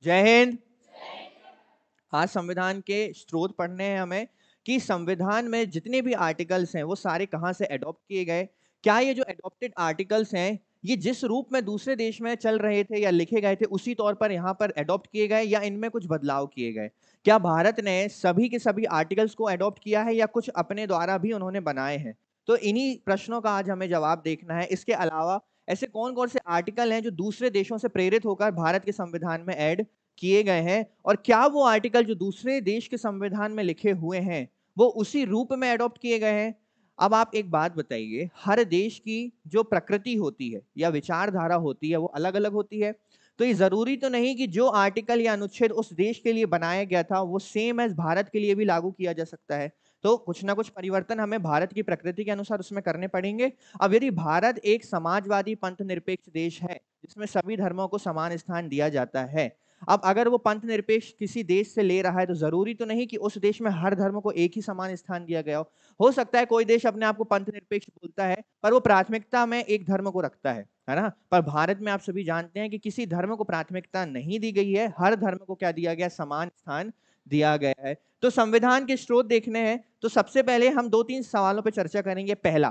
जय हिंद। आज संविधान के स्रोत पढ़ने हैं हमें कि संविधान में जितने भी आर्टिकल्स हैं वो सारे कहाँ से अडॉप्ट किए गए। क्या ये जो अडॉप्टेड आर्टिकल्स हैं ये जिस रूप में दूसरे देश में चल रहे थे या लिखे गए थे उसी तौर पर यहाँ पर अडॉप्ट किए गए या इनमें कुछ बदलाव किए गए। क्या भारत ने सभी के सभी आर्टिकल्स को अडॉप्ट किया है या कुछ अपने द्वारा भी उन्होंने बनाए हैं। तो इन्हीं प्रश्नों का आज हमें जवाब देखना है। इसके अलावा ऐसे कौन कौन से आर्टिकल हैं जो दूसरे देशों से प्रेरित होकर भारत के संविधान में ऐड किए गए हैं और क्या वो आर्टिकल जो दूसरे देश के संविधान में लिखे हुए हैं वो उसी रूप में अडॉप्ट किए गए हैं। अब आप एक बात बताइए, हर देश की जो प्रकृति होती है या विचारधारा होती है वो अलग अलग होती है। तो ये जरूरी तो नहीं कि जो आर्टिकल या अनुच्छेद उस देश के लिए बनाया गया था वो सेम एज भारत के लिए भी लागू किया जा सकता है। तो कुछ ना कुछ परिवर्तन हमें भारत की प्रकृति के अनुसार उसमें करने पड़ेंगे। अब यदि भारत एक समाजवादी पंथ निरपेक्ष देश है जिसमें सभी धर्मों को समान स्थान दिया जाता है, अब अगर वो पंथ निरपेक्ष किसी देश से ले रहा है तो जरूरी तो नहीं कि उस देश में हर धर्म को एक ही समान स्थान दिया गया हो सकता है कोई देश अपने आप को पंथ निरपेक्ष बोलता है पर वो प्राथमिकता में एक धर्म को रखता है ना। पर भारत में आप सभी जानते हैं कि किसी धर्म को प्राथमिकता नहीं दी गई है, हर धर्म को क्या दिया गया, समान स्थान दिया गया है। तो संविधान के स्रोत देखने हैं तो सबसे पहले हम दो तीन सवालों पर चर्चा करेंगे। पहला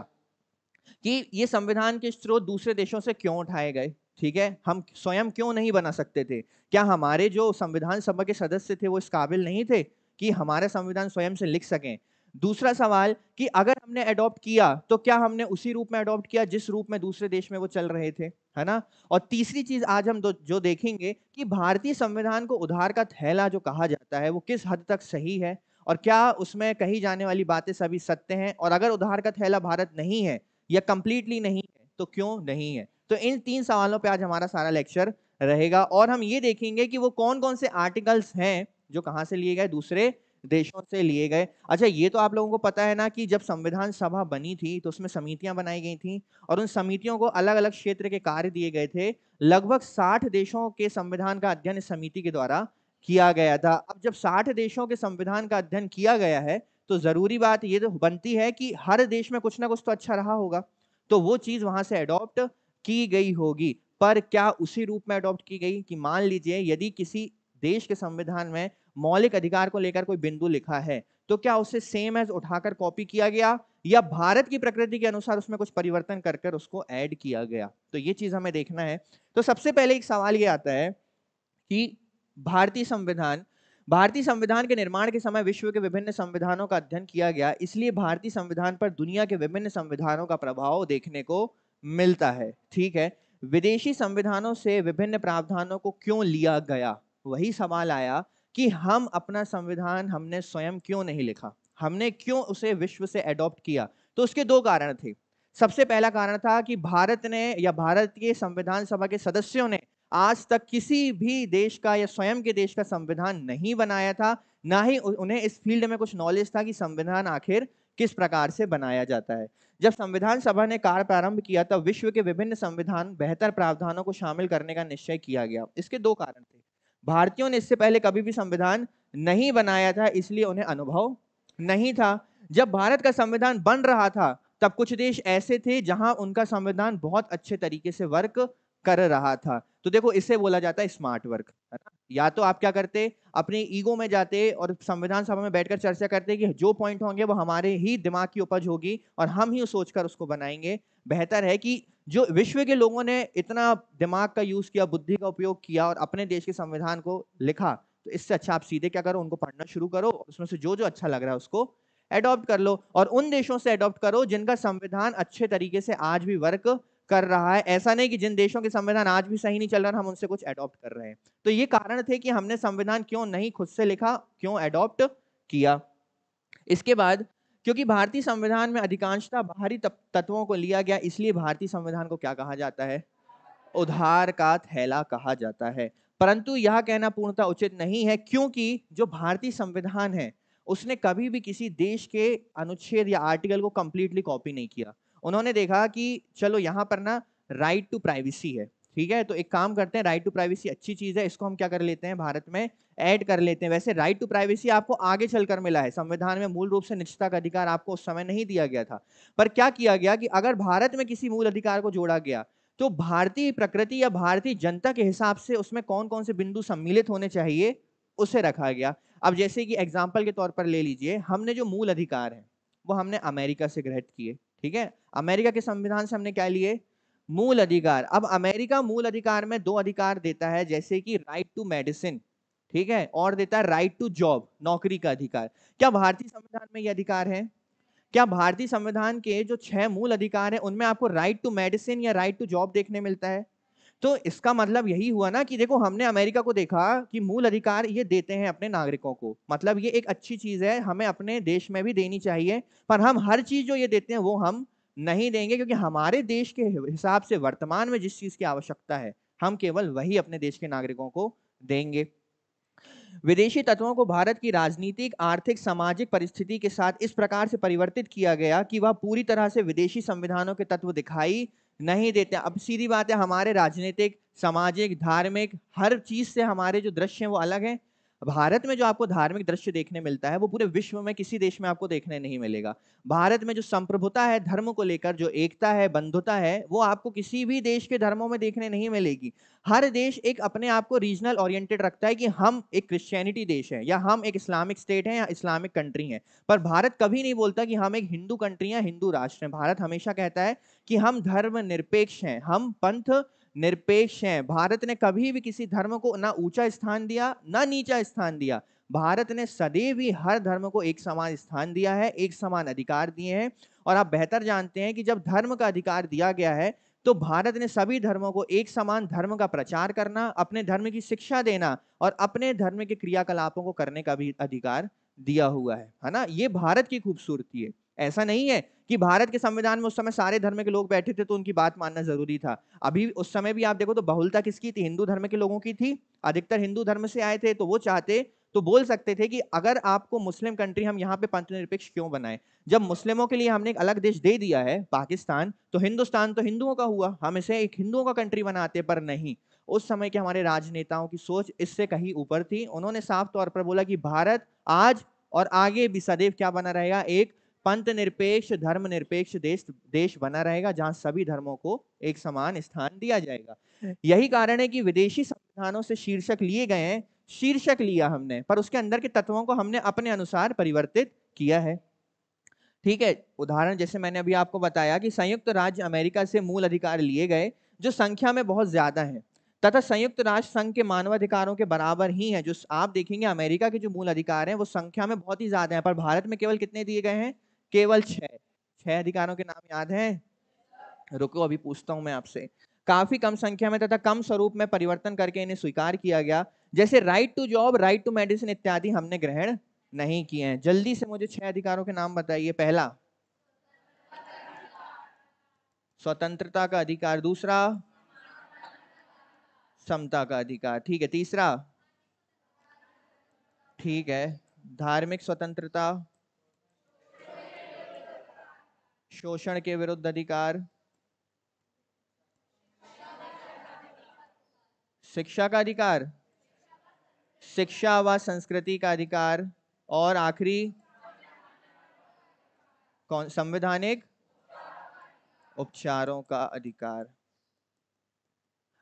कि ये संविधान के स्रोत दूसरे देशों से क्यों उठाए गए, ठीक है, हम स्वयं क्यों नहीं बना सकते थे, क्या हमारे जो संविधान सभा के सदस्य थे वो इस काबिल नहीं थे कि हमारे संविधान स्वयं से लिख सकें। दूसरा सवाल कि अगर हमने अडॉप्ट किया तो क्या हमने उसी रूप में अडॉप्ट किया जिस रूप में दूसरे देश में वो चल रहे थे, है ना। और तीसरी चीज आज हम जो देखेंगे कि भारतीय संविधान को उधार का थैला जो कहा जाता है वो किस हद तक सही है और क्या उसमें कही जाने वाली बातें सभी सत्य हैं, और अगर उधार का थैला भारत नहीं है या कंप्लीटली नहीं है तो क्यों नहीं है। तो इन तीन सवालों पे आज हमारा सारा लेक्चर रहेगा और हम ये देखेंगे कि वो कौन कौन से आर्टिकल्स हैं जो कहां से लिए गए, दूसरे देशों से लिए गए। अच्छा, ये तो आप लोगों को पता है ना कि जब संविधान सभा बनी थी तो उसमें समितियां बनाई गई थी और उन समितियों को अलग अलग क्षेत्र के कार्य दिए गए थे। लगभग 60 देशों के संविधान का अध्ययन इस समिति के द्वारा किया गया था। अब जब 60 देशों के संविधान का अध्ययन किया गया है तो जरूरी बात ये तो बनती है कि हर देश में कुछ ना कुछ तो अच्छा रहा होगा, तो वो चीज वहां से अडॉप्ट की गई होगी। पर क्या उसी रूप में अडॉप्ट की गई कि मान लीजिए यदि किसी देश के संविधान में मौलिक अधिकार को लेकर कोई बिंदु लिखा है तो क्या उसे सेम एज उठाकर कॉपी किया गया या भारत की प्रकृति के अनुसार उसमें कुछ परिवर्तन कर कर उसको ऐड किया गया, तो ये चीज हमें देखना है। तो सबसे पहले एक सवाल ये आता है कि भारतीय संविधान के निर्माण के समय विश्व के विभिन्न संविधानों का अध्ययन किया गया, इसलिए भारतीय संविधान पर दुनिया के विभिन्न संविधानों का प्रभाव देखने को मिलता है, ठीक है। विदेशी संविधानों से विभिन्न प्रावधानों को क्यों लिया गया, वही सवाल आया कि हम अपना संविधान हमने स्वयं क्यों नहीं लिखा, हमने क्यों उसे विश्व से अडॉप्ट किया। तो उसके दो कारण थे। सबसे पहला कारण था कि भारत ने या भारत के संविधान सभा के सदस्यों ने आज तक किसी भी देश का या स्वयं के देश का संविधान नहीं बनाया था, ना ही उन्हें इस फील्ड में कुछ नॉलेज था कि संविधान आखिर किस प्रकार से बनाया जाता है। जब संविधान सभा ने कार्य प्रारंभ किया तब विश्व के विभिन्न संविधान बेहतर प्रावधानों को शामिल करने का निश्चय किया गया। इसके दो कारण थे। भारतीयों ने इससे पहले कभी भी संविधान नहीं बनाया था इसलिए उन्हें अनुभव नहीं था। जब भारत का संविधान बन रहा था तब कुछ देश ऐसे थे जहां उनका संविधान बहुत अच्छे तरीके से वर्क कर रहा था। तो देखो इसे बोला जाता है स्मार्ट वर्क, है ना। या तो आप क्या करते, अपने ईगो में जाते और संविधान सभा में बैठकर चर्चा करते कि जो पॉइंट होंगे वो हमारे ही दिमाग की उपज होगी और हम ही सोचकर उसको बनाएंगे। बेहतर है कि जो विश्व के लोगों ने इतना दिमाग का यूज किया, बुद्धि का उपयोग किया और अपने देश के संविधान को लिखा, तो इससे अच्छा आप सीधे क्या करो, उनको पढ़ना शुरू करो, उसमें से जो जो अच्छा लग रहा है उसको एडॉप्ट कर लो और उन देशों से एडॉप्ट करो जिनका संविधान अच्छे तरीके से आज भी वर्क कर रहा है। ऐसा नहीं कि जिन देशों के संविधान आज भी सही नहीं चल रहा हम उनसे कुछ एडॉप्ट कर रहे हैं। तो ये कारण थे कि हमने संविधान क्यों नहीं खुद से लिखा, क्यों एडॉप्ट किया। इसके बाद क्योंकि भारतीय संविधान में अधिकांशतः बाहरी तत्वों को लिया गया इसलिए भारतीय संविधान को क्या कहा जाता है, उधार का थैला कहा जाता है। परंतु यह कहना पूर्णतः उचित नहीं है क्योंकि जो भारतीय संविधान है उसने कभी भी किसी देश के अनुच्छेद या आर्टिकल को कंप्लीटली कॉपी नहीं किया। उन्होंने देखा कि चलो यहाँ पर ना राइट टू प्राइवेसी है, ठीक है, तो एक काम करते हैं, राइट टू प्राइवेसी अच्छी चीज है, इसको हम क्या कर लेते हैं, भारत में ऐड कर लेते हैं। वैसे राइट टू प्राइवेसी आपको आगे चलकर मिला है, संविधान में मूल रूप से निजता का अधिकार आपको उस समय नहीं दिया गया था। पर क्या किया गया कि अगर भारत में किसी मूल अधिकार को जोड़ा गया तो भारतीय प्रकृति या भारतीय जनता के हिसाब से उसमें कौन कौन से बिंदु सम्मिलित होने चाहिए उसे रखा गया। अब जैसे कि एग्जाम्पल के तौर पर ले लीजिए, हमने जो मूल अधिकार है वो हमने अमेरिका से ग्रहित किए, ठीक है। अमेरिका के संविधान से हमने क्या लिए? मूल अधिकार। अब अमेरिका मूल अधिकार में दो अधिकार देता है, जैसे कि राइट टू मेडिसिन, ठीक है, और देता है राइट टू जॉब, नौकरी का अधिकार। क्या भारतीय संविधान में ये अधिकार है? क्या भारतीय संविधान के जो 6 मूल अधिकार हैं उनमें आपको राइट टू मेडिसिन या राइट टू जॉब देखने मिलता है? तो इसका मतलब यही हुआ ना कि देखो, हमने अमेरिका को देखा कि मूल अधिकार ये देते हैं अपने नागरिकों को, मतलब ये एक अच्छी चीज है, हमें अपने देश में भी देनी चाहिए। पर हम हर चीज जो ये देते हैं वो हम नहीं देंगे, क्योंकि हमारे देश के हिसाब से वर्तमान में जिस चीज की आवश्यकता है हम केवल वही अपने देश के नागरिकों को देंगे। विदेशी तत्वों को भारत की राजनीतिक, आर्थिक, सामाजिक परिस्थिति के साथ इस प्रकार से परिवर्तित किया गया कि वह पूरी तरह से विदेशी संविधानों के तत्व दिखाई नहीं देते। अब सीधी बात है, हमारे राजनीतिक, सामाजिक, धार्मिक हर चीज से हमारे जो दृश्य हैं वो अलग हैं। भारत में जो आपको धार्मिक दृश्य देखने मिलता है वो पूरे विश्व में किसी देश में आपको देखने नहीं मिलेगा। भारत में जो संप्रभुता है धर्म को लेकर, जो एकता है, बंधुता है, वो आपको किसी भी देश के धर्मों में देखने नहीं मिलेगी। हर देश एक अपने आप को रीजनल ओरिएंटेड रखता है कि हम एक क्रिश्चियनिटी देश है, या हम एक इस्लामिक स्टेट है, या इस्लामिक कंट्री है। पर भारत कभी नहीं बोलता कि हम एक हिंदू कंट्री है, हिंदू राष्ट्र है। भारत हमेशा कहता है कि हम धर्म निरपेक्ष हैं, हम पंथ निरपेक्ष हैं। भारत ने कभी भी किसी धर्म को ना ऊंचा स्थान दिया ना नीचा स्थान दिया। भारत ने सदैव ही हर धर्म को एक समान स्थान दिया है, एक समान अधिकार दिए हैं। और आप बेहतर जानते हैं कि जब धर्म का अधिकार दिया गया है तो भारत ने सभी धर्मों को एक समान धर्म का प्रचार करना, अपने धर्म की शिक्षा देना और अपने धर्म के क्रियाकलापों को करने का भी अधिकार दिया हुआ है ना। ये भारत की खूबसूरती है। ऐसा नहीं है कि भारत के संविधान में उस समय सारे धर्म के लोग बैठे थे तो उनकी बात मानना जरूरी था। अभी उस समय भी आप देखो तो बहुलता किसकी थी? हिंदू धर्म के लोगों की थी। अधिकतर हिंदू धर्म से आए थे, तो वो चाहते तो बोल सकते थे कि अगर आपको मुस्लिम कंट्री, हम यहाँ पे पंथ निरपेक्ष क्यों बनाए? जब मुस्लिमों के लिए हमने एक अलग देश दे दिया है पाकिस्तान, तो हिंदुस्तान तो हिंदुओं का हुआ, हम इसे एक हिंदुओं का कंट्री बनाते। पर नहीं, उस समय के हमारे राजनेताओं की सोच इससे कहीं ऊपर थी। उन्होंने साफ तौर पर बोला कि भारत आज और आगे भी सदैव क्या बना रहेगा? एक पंथ निरपेक्ष, धर्म निरपेक्ष देश बना रहेगा, जहां सभी धर्मों को एक समान स्थान दिया जाएगा। यही कारण है कि विदेशी संविधानों से शीर्षक लिए गए हैं, शीर्षक लिया हमने, पर उसके अंदर के तत्वों को हमने अपने अनुसार परिवर्तित किया है, ठीक है। उदाहरण जैसे मैंने अभी आपको बताया कि संयुक्त राज्य अमेरिका से मूल अधिकार लिए गए, जो संख्या में बहुत ज्यादा हैं, तथा संयुक्त राष्ट्र संघ के मानवाधिकारों के बराबर ही हैं। जो आप देखेंगे अमेरिका के जो मूल अधिकार हैं वो संख्या में बहुत ही ज्यादा हैं, पर भारत में केवल कितने दिए गए हैं? केवल 6। 6 अधिकारों के नाम याद हैं? रुको अभी पूछता हूं मैं आपसे। काफी कम संख्या में तथा कम स्वरूप में परिवर्तन करके इन्हें स्वीकार किया गया, जैसे right to job, right to medicine इत्यादि हमने ग्रहण नहीं किए हैं। जल्दी से मुझे 6 अधिकारों के नाम बताइए। पहला, स्वतंत्रता का अधिकार। दूसरा, समता का अधिकार, ठीक है। तीसरा, ठीक है, धार्मिक स्वतंत्रता, शोषण के विरुद्ध अधिकार, शिक्षा का अधिकार, शिक्षा व संस्कृति का अधिकार, और आखिरी कौन? संवैधानिक उपचारों का अधिकार।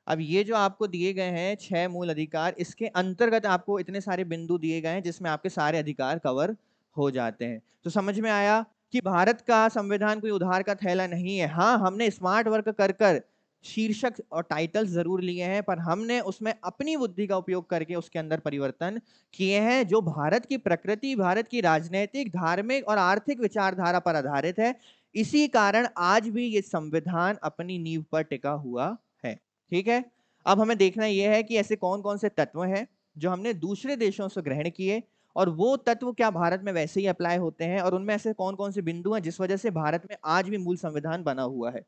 अब ये जो आपको दिए गए हैं 6 मूल अधिकार, इसके अंतर्गत आपको इतने सारे बिंदु दिए गए हैं जिसमें आपके सारे अधिकार कवर हो जाते हैं। तो समझ में आया कि भारत का संविधान कोई उधार का थैला नहीं है। हाँ, हमने स्मार्ट वर्क कर कर शीर्षक और टाइटल्स जरूर लिए हैं, पर हमने उसमें अपनी बुद्धि का उपयोग करके उसके अंदर परिवर्तन किए हैं, जो भारत की प्रकृति, भारत की राजनीतिक, धार्मिक और आर्थिक विचारधारा पर आधारित है। इसी कारण आज भी ये संविधान अपनी नींव पर टिका हुआ है, ठीक है। अब हमें देखना यह है कि ऐसे कौन कौन से तत्व हैं जो हमने दूसरे देशों से ग्रहण किए, और वो तत्व क्या भारत में वैसे ही अप्लाई होते हैं, और उनमें ऐसे कौन कौन से बिंदु हैं जिस वजह से भारत में आज भी मूल संविधान बना हुआ है।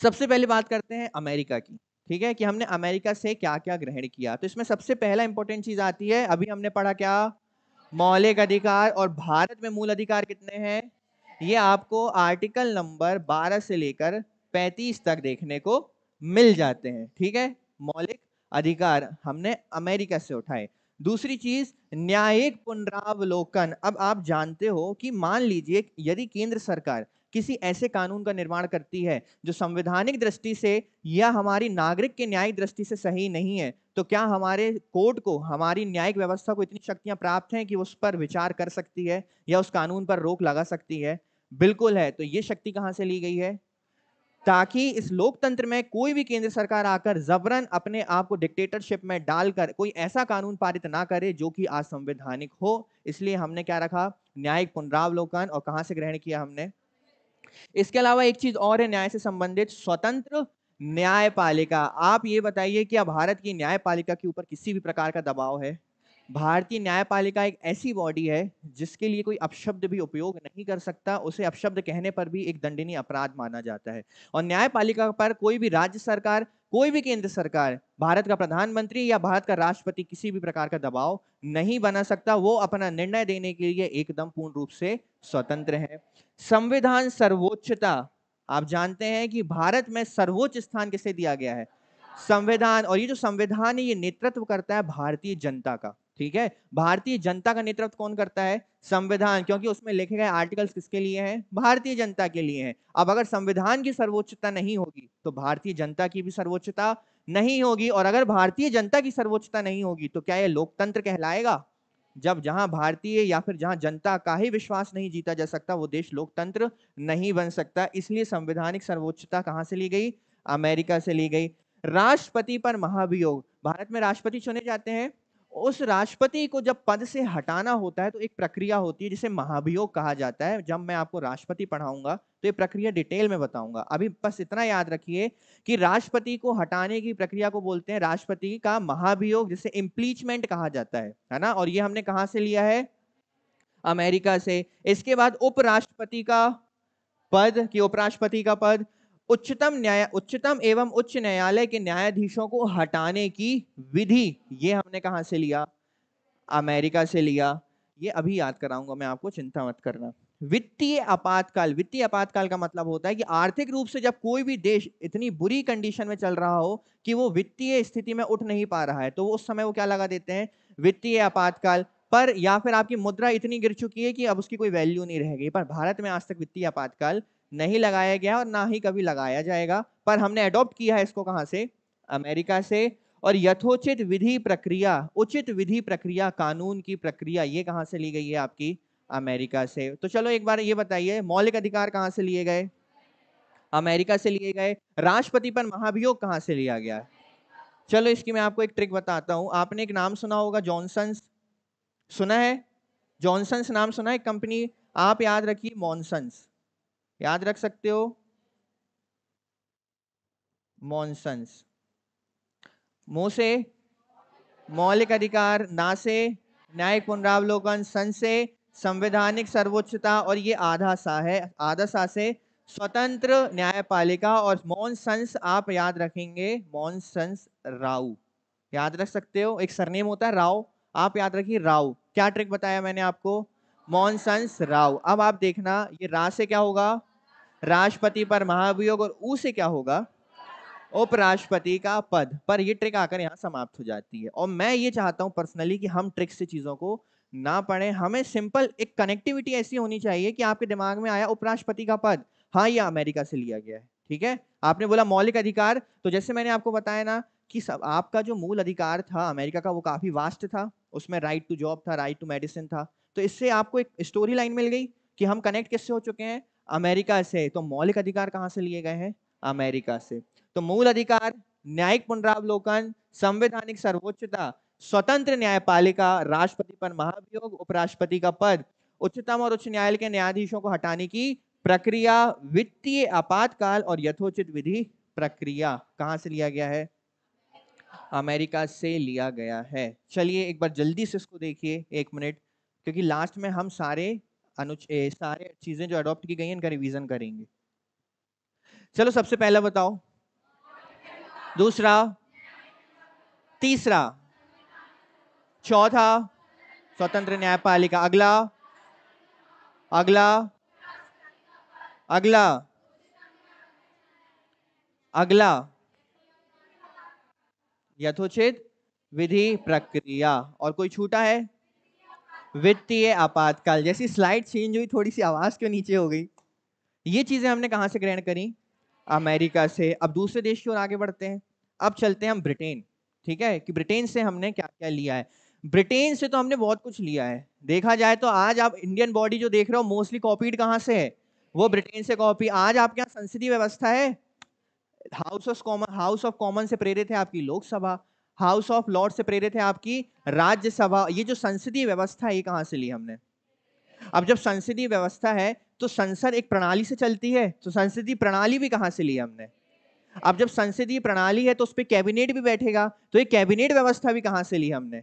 सबसे पहले बात करते हैं अमेरिका की, ठीक है, कि हमने अमेरिका से क्या क्या ग्रहण किया। तो इसमें सबसे पहला इंपॉर्टेंट चीज आती है, अभी हमने पढ़ा क्या? मौलिक अधिकार। और भारत में मूल अधिकार कितने हैं? ये आपको आर्टिकल नंबर 12 से लेकर 35 तक देखने को मिल जाते हैं, ठीक है। मौलिक अधिकार हमने अमेरिका से उठाए। दूसरी चीज न्यायिक पुनरावलोकन। अब आप जानते हो कि मान लीजिए यदि केंद्र सरकार किसी ऐसे कानून का निर्माण करती है जो संवैधानिक दृष्टि से या हमारी नागरिक के न्यायिक दृष्टि से सही नहीं है, तो क्या हमारे कोर्ट को, हमारी न्यायिक व्यवस्था को इतनी शक्तियां प्राप्त हैं कि उस पर विचार कर सकती है या उस कानून पर रोक लगा सकती है? बिल्कुल है। तो ये शक्ति कहां से ली गई है? ताकि इस लोकतंत्र में कोई भी केंद्र सरकार आकर जबरन अपने आप को डिक्टेटरशिप में डालकर कोई ऐसा कानून पारित ना करे जो कि असंवैधानिक हो। इसलिए हमने क्या रखा? न्यायिक पुनरावलोकन। और कहां से ग्रहण किया हमने? इसके अलावा एक चीज और है न्याय से संबंधित, स्वतंत्र न्यायपालिका। आप ये बताइए कि भारत की न्यायपालिका के ऊपर किसी भी प्रकार का दबाव है? भारतीय न्यायपालिका एक ऐसी बॉडी है जिसके लिए कोई अपशब्द भी उपयोग नहीं कर सकता, उसे अपशब्द कहने पर भी एक दंडनीय अपराध माना जाता है। और न्यायपालिका पर कोई भी राज्य सरकार, कोई भी केंद्र सरकार, भारत का प्रधानमंत्री या भारत का राष्ट्रपति किसी भी प्रकार का दबाव नहीं बना सकता। वो अपना निर्णय देने के लिए एकदम पूर्ण रूप से स्वतंत्र है। संविधान सर्वोच्चता। आप जानते हैं कि भारत में सर्वोच्च स्थान किसे दिया गया है? संविधान। और ये जो संविधान है ये नेतृत्व करता है भारतीय जनता का। ठीक है, भारतीय जनता का नेतृत्व कौन करता है? संविधान। क्योंकि उसमें लिखे गए आर्टिकल्स किसके लिए हैं? भारतीय जनता के लिए हैं। अब अगर संविधान की सर्वोच्चता नहीं होगी तो भारतीय जनता की भी सर्वोच्चता नहीं होगी। और अगर भारतीय जनता की सर्वोच्चता नहीं होगी तो क्या यह लोकतंत्र कहलाएगा? जब जहां भारतीय या फिर जहां जनता का ही विश्वास नहीं जीता जा सकता, वो देश लोकतंत्र नहीं बन सकता। इसलिए संवैधानिक सर्वोच्चता कहां से ली गई? अमेरिका से ली गई। राष्ट्रपति पर महाभियोग। भारत में राष्ट्रपति चुने जाते हैं, उस राष्ट्रपति को जब पद से हटाना होता है तो एक प्रक्रिया होती है जिसे महाभियोग कहा जाता है। जब मैं आपको राष्ट्रपति पढ़ाऊंगा तो ये प्रक्रिया डिटेल में बताऊंगा। अभी बस इतना याद रखिए कि राष्ट्रपति को हटाने की प्रक्रिया को बोलते हैं राष्ट्रपति का महाभियोग, जिसे इम्पीचमेंट कहा जाता है ना। और ये हमने कहां से लिया है? अमेरिका से। इसके बाद उपराष्ट्रपति का पद कि उपराष्ट्रपति का पद, उच्चतम एवं उच्च न्यायालय के न्यायाधीशों को हटाने की विधि, ये हमने कहां से लिया? अमेरिका से लिया। ये अभी याद कराऊंगा मैं आपको, चिंता मत करना। वित्तीय आपातकाल। वित्तीय आपातकाल का मतलब होता है कि आर्थिक रूप से जब कोई भी देश इतनी बुरी कंडीशन में चल रहा हो कि वो वित्तीय स्थिति में उठ नहीं पा रहा है, तो उस समय वो क्या लगा देते हैं? वित्तीय आपातकाल पर। या फिर आपकी मुद्रा इतनी गिर चुकी है कि अब उसकी कोई वैल्यू नहीं रह गई। पर भारत में आज तक वित्तीय आपातकाल नहीं लगाया गया और ना ही कभी लगाया जाएगा। पर हमने अडॉप्ट किया है इसको कहां से? अमेरिका से। और यथोचित विधि प्रक्रिया, उचित विधि प्रक्रिया, कानून की प्रक्रिया, ये कहां से ली गई है? आपकी अमेरिका से। तो चलो एक बार ये बताइए, मौलिक अधिकार कहां से लिए गए? अमेरिका से लिए गए। राष्ट्रपति पर महाभियोग कहां से लिया गया है? चलो इसकी मैं आपको एक ट्रिक बताता हूं। आपने एक नाम सुना होगा, जॉनसन्स। सुना है? जॉनसन्स नाम सुना है कंपनी? आप याद रखिए मॉनसन्स। याद रख सकते हो? मॉनसन्स। मुंह से मौलिक अधिकार, ना से न्यायिक पुनरावलोकन, सन से संवैधानिक सर्वोच्चता, और ये आधा सा है, आधा सा से स्वतंत्र न्यायपालिका। और मॉनसन्स आप याद रखेंगे, मॉनसन्स राव। याद रख सकते हो, एक सरनेम होता है राव, आप याद रखिए राव। क्या ट्रिक बताया मैंने आपको? मॉनसन्स राव। अब आप देखना, ये रा से क्या होगा? राष्ट्रपति पर महाभियोग। और ऊ से क्या होगा? उपराष्ट्रपति का पद। पर ये ट्रिक आकर यहाँ समाप्त हो जाती है। और मैं ये चाहता हूं पर्सनली कि हम ट्रिक से चीजों को ना पढ़ें, हमें सिंपल एक कनेक्टिविटी ऐसी होनी चाहिए कि आपके दिमाग में आया उपराष्ट्रपति का पद, हाँ ये अमेरिका से लिया गया है। ठीक है, आपने बोला मौलिक अधिकार, तो जैसे मैंने आपको बताया ना कि सब आपका जो मूल अधिकार था अमेरिका का वो काफी वास्ट था। उसमें राइट टू जॉब था, राइट टू मेडिसिन था। तो इससे आपको एक स्टोरी लाइन मिल गई कि हम कनेक्ट किससे हो चुके हैं? अमेरिका से। तो मौलिक अधिकार कहां से लिए गए हैं? अमेरिका से। तो मूल अधिकार, न्यायिक पुनरावलोकन, संवैधानिक सर्वोच्चता, स्वतंत्र न्यायपालिका, राष्ट्रपति पर महाभियोग, उपराष्ट्रपति का पद, उच्चतम और उच्च न्यायालय के न्यायाधीशों को हटाने की प्रक्रिया, वित्तीय आपातकाल और यथोचित विधि प्रक्रिया कहां से लिया गया है? अमेरिका से लिया गया है। चलिए एक बार जल्दी से इसको देखिए, एक मिनट, क्योंकि लास्ट में हम सारे चीजें जो अडॉप्ट की गई हैं इनका रिवीजन करेंगे। चलो सबसे पहला बताओ, दूसरा, तीसरा, चौथा स्वतंत्र न्यायपालिका, अगला, अगला, अगला, अगला यथोचित विधि प्रक्रिया, और कोई छूटा है? वित्तीय आपातकाल। जैसी स्लाइड चेंज हुई, थोड़ी सी आवाज क्यों नीचे हो गई? ये चीजें हमने कहां से ग्रहण करी? अमेरिका से। अब दूसरे देश की ओर आगे बढ़ते हैं। अब चलते हैं हम ब्रिटेन। ठीक है, कि ब्रिटेन से हमने क्या क्या लिया है। ब्रिटेन से तो हमने बहुत कुछ लिया है। देखा जाए तो आज आप इंडियन बॉडी जो देख रहे हो मोस्टली कॉपीड कहां से है? वो ब्रिटेन से कॉपी। आज आपके यहाँ संसदीय व्यवस्था है, हाउस ऑफ कॉमन से प्रेरित है आपकी लोकसभा, हाउस ऑफ लॉर्ड से प्रेरित है आपकी राज्यसभा। ये जो संसदीय व्यवस्था है ये कहां से ली हमने? अब जब संसदीय व्यवस्था है तो संसद एक प्रणाली से चलती है, तो संसदीय प्रणाली भी कहां से ली हमने? अब जब संसदीय प्रणाली है तो उस पर कैबिनेट भी बैठेगा, तो ये कैबिनेट व्यवस्था भी कहां से ली हमने?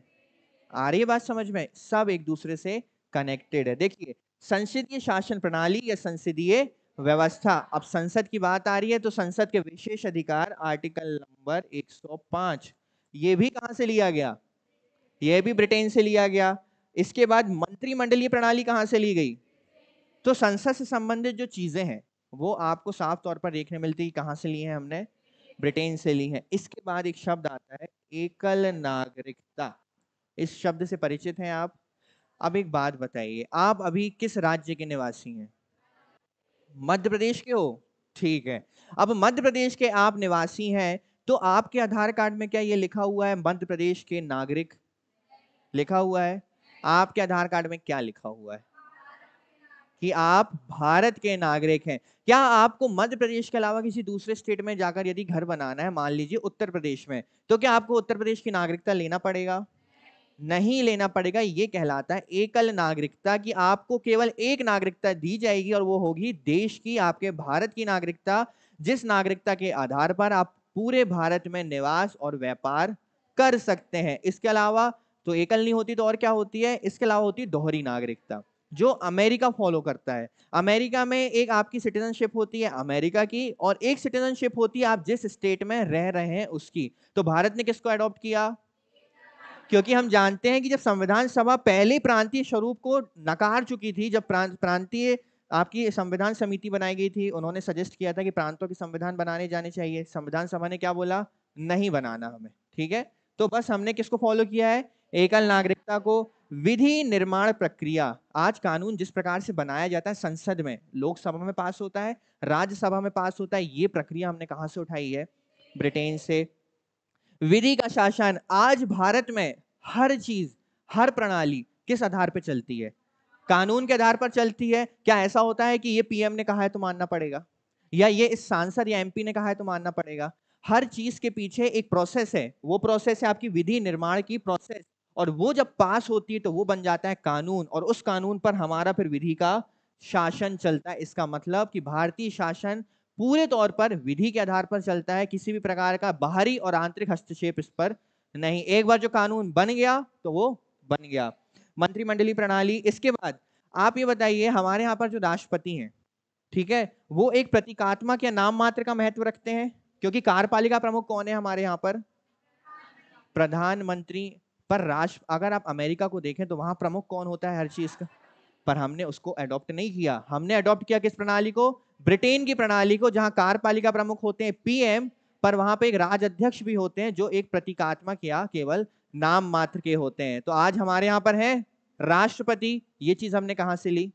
आ रही है बात समझ में? सब एक दूसरे से कनेक्टेड है। देखिए, संसदीय शासन प्रणाली या संसदीय व्यवस्था। अब संसद की बात आ रही है तो संसद के विशेष अधिकार आर्टिकल नंबर 105, ये भी कहां से लिया गया? ये भी ब्रिटेन से लिया गया। इसके बाद मंत्रिमंडलीय प्रणाली कहां से ली गई? तो संसद से संबंधित जो चीजें हैं वो आपको साफ तौर पर देखने मिलती है कहां से ली है हमने? ब्रिटेन से ली है। इसके बाद एक शब्द आता है एकल नागरिकता। इस शब्द से परिचित हैं आप? अब एक बात बताइए, आप अभी किस राज्य के निवासी हैं? मध्य प्रदेश के हो? ठीक है। अब मध्य प्रदेश के आप निवासी हैं, तो आपके आधार कार्ड में क्या ये लिखा हुआ है मध्य प्रदेश के नागरिक? लिखा हुआ है? आपके आधार कार्ड में क्या लिखा हुआ है? कि आप भारत के नागरिक हैं। क्या आपको मध्य प्रदेश के अलावा किसी दूसरे स्टेट में जाकर यदि घर बनाना है, मान लीजिए उत्तर प्रदेश में, तो क्या आपको उत्तर प्रदेश की नागरिकता लेना पड़ेगा? नहीं लेना पड़ेगा। ये कहलाता है एकल नागरिकता, कि आपको केवल एक नागरिकता दी जाएगी और वो होगी देश की, आपके भारत की नागरिकता, जिस नागरिकता के आधार पर आप पूरे भारत में निवास और व्यापार कर सकते हैं। इसके अलावा तो एकल नहीं होती, तो और क्या होती है? इसके अलावा होती है दोहरी नागरिकता, जो अमेरिका फॉलो करता है। अमेरिका में एक आपकी सिटीजनशिप होती है अमेरिका की, और एक सिटीजनशिप होती है आप जिस स्टेट में रह रहे हैं उसकी। तो भारत ने किसको अडॉप्ट किया? क्योंकि हम जानते हैं कि जब संविधान सभा पहले प्रांतीय स्वरूप को नकार चुकी थी, जब प्रांतीय आपकी संविधान समिति बनाई गई थी, उन्होंने सजेस्ट किया था कि प्रांतों के संविधान बनाने जाने चाहिए। संविधान सभा ने क्या बोला? नहीं बनाना हमें। ठीक है, तो बस हमने किसको फॉलो किया है? एकल नागरिकता को। विधि निर्माण प्रक्रिया, आज कानून जिस प्रकार से बनाया जाता है संसद में, लोकसभा में पास होता है, राज्यसभा में पास होता है, ये प्रक्रिया हमने कहां से उठाई है? ब्रिटेन से। विधि का शासन, आज भारत में हर चीज, हर प्रणाली किस आधार पर चलती है? कानून के आधार पर चलती है। क्या ऐसा होता है कि ये पीएम ने कहा है तो मानना पड़ेगा, या ये इस सांसद या एमपी ने कहा है तो मानना पड़ेगा? हर चीज के पीछे एक प्रोसेस है, वो प्रोसेस है आपकी विधि निर्माण की प्रोसेस, और वो जब पास होती है तो वो बन जाता है कानून, और उस कानून पर हमारा फिर विधि का शासन चलता है। इसका मतलब कि भारतीय शासन पूरे तौर पर विधि के आधार पर चलता है, किसी भी प्रकार का बाहरी और आंतरिक हस्तक्षेप इस पर नहीं। एक बार जो कानून बन गया तो वो बन गया। मंत्रिमंडलीय प्रणाली। इसके बाद आप ये बताइए, हमारे यहाँ पर जो राष्ट्रपति हैं, ठीक है, वो एक प्रतीकात्मक या नाम मात्र का महत्व रखते हैं, क्योंकि कार्यपालिका प्रमुख कौन है हमारे यहाँ पर? प्रधानमंत्री। पर राष्ट्र, अगर आप अमेरिका को देखें तो वहां प्रमुख कौन होता है हर चीज का? पर हमने उसको अडॉप्ट नहीं किया। हमने अडॉप्ट किया किस प्रणाली को? ब्रिटेन की प्रणाली को, जहां कार्यपालिका प्रमुख होते हैं पीएम, पर वहां पे एक राज अध्यक्ष भी होते हैं जो एक प्रतीकात्मक या केवल नाम मात्र के होते हैं। तो आज हमारे यहाँ पर है राष्ट्रपति। ये चीज हमने कहां से ली?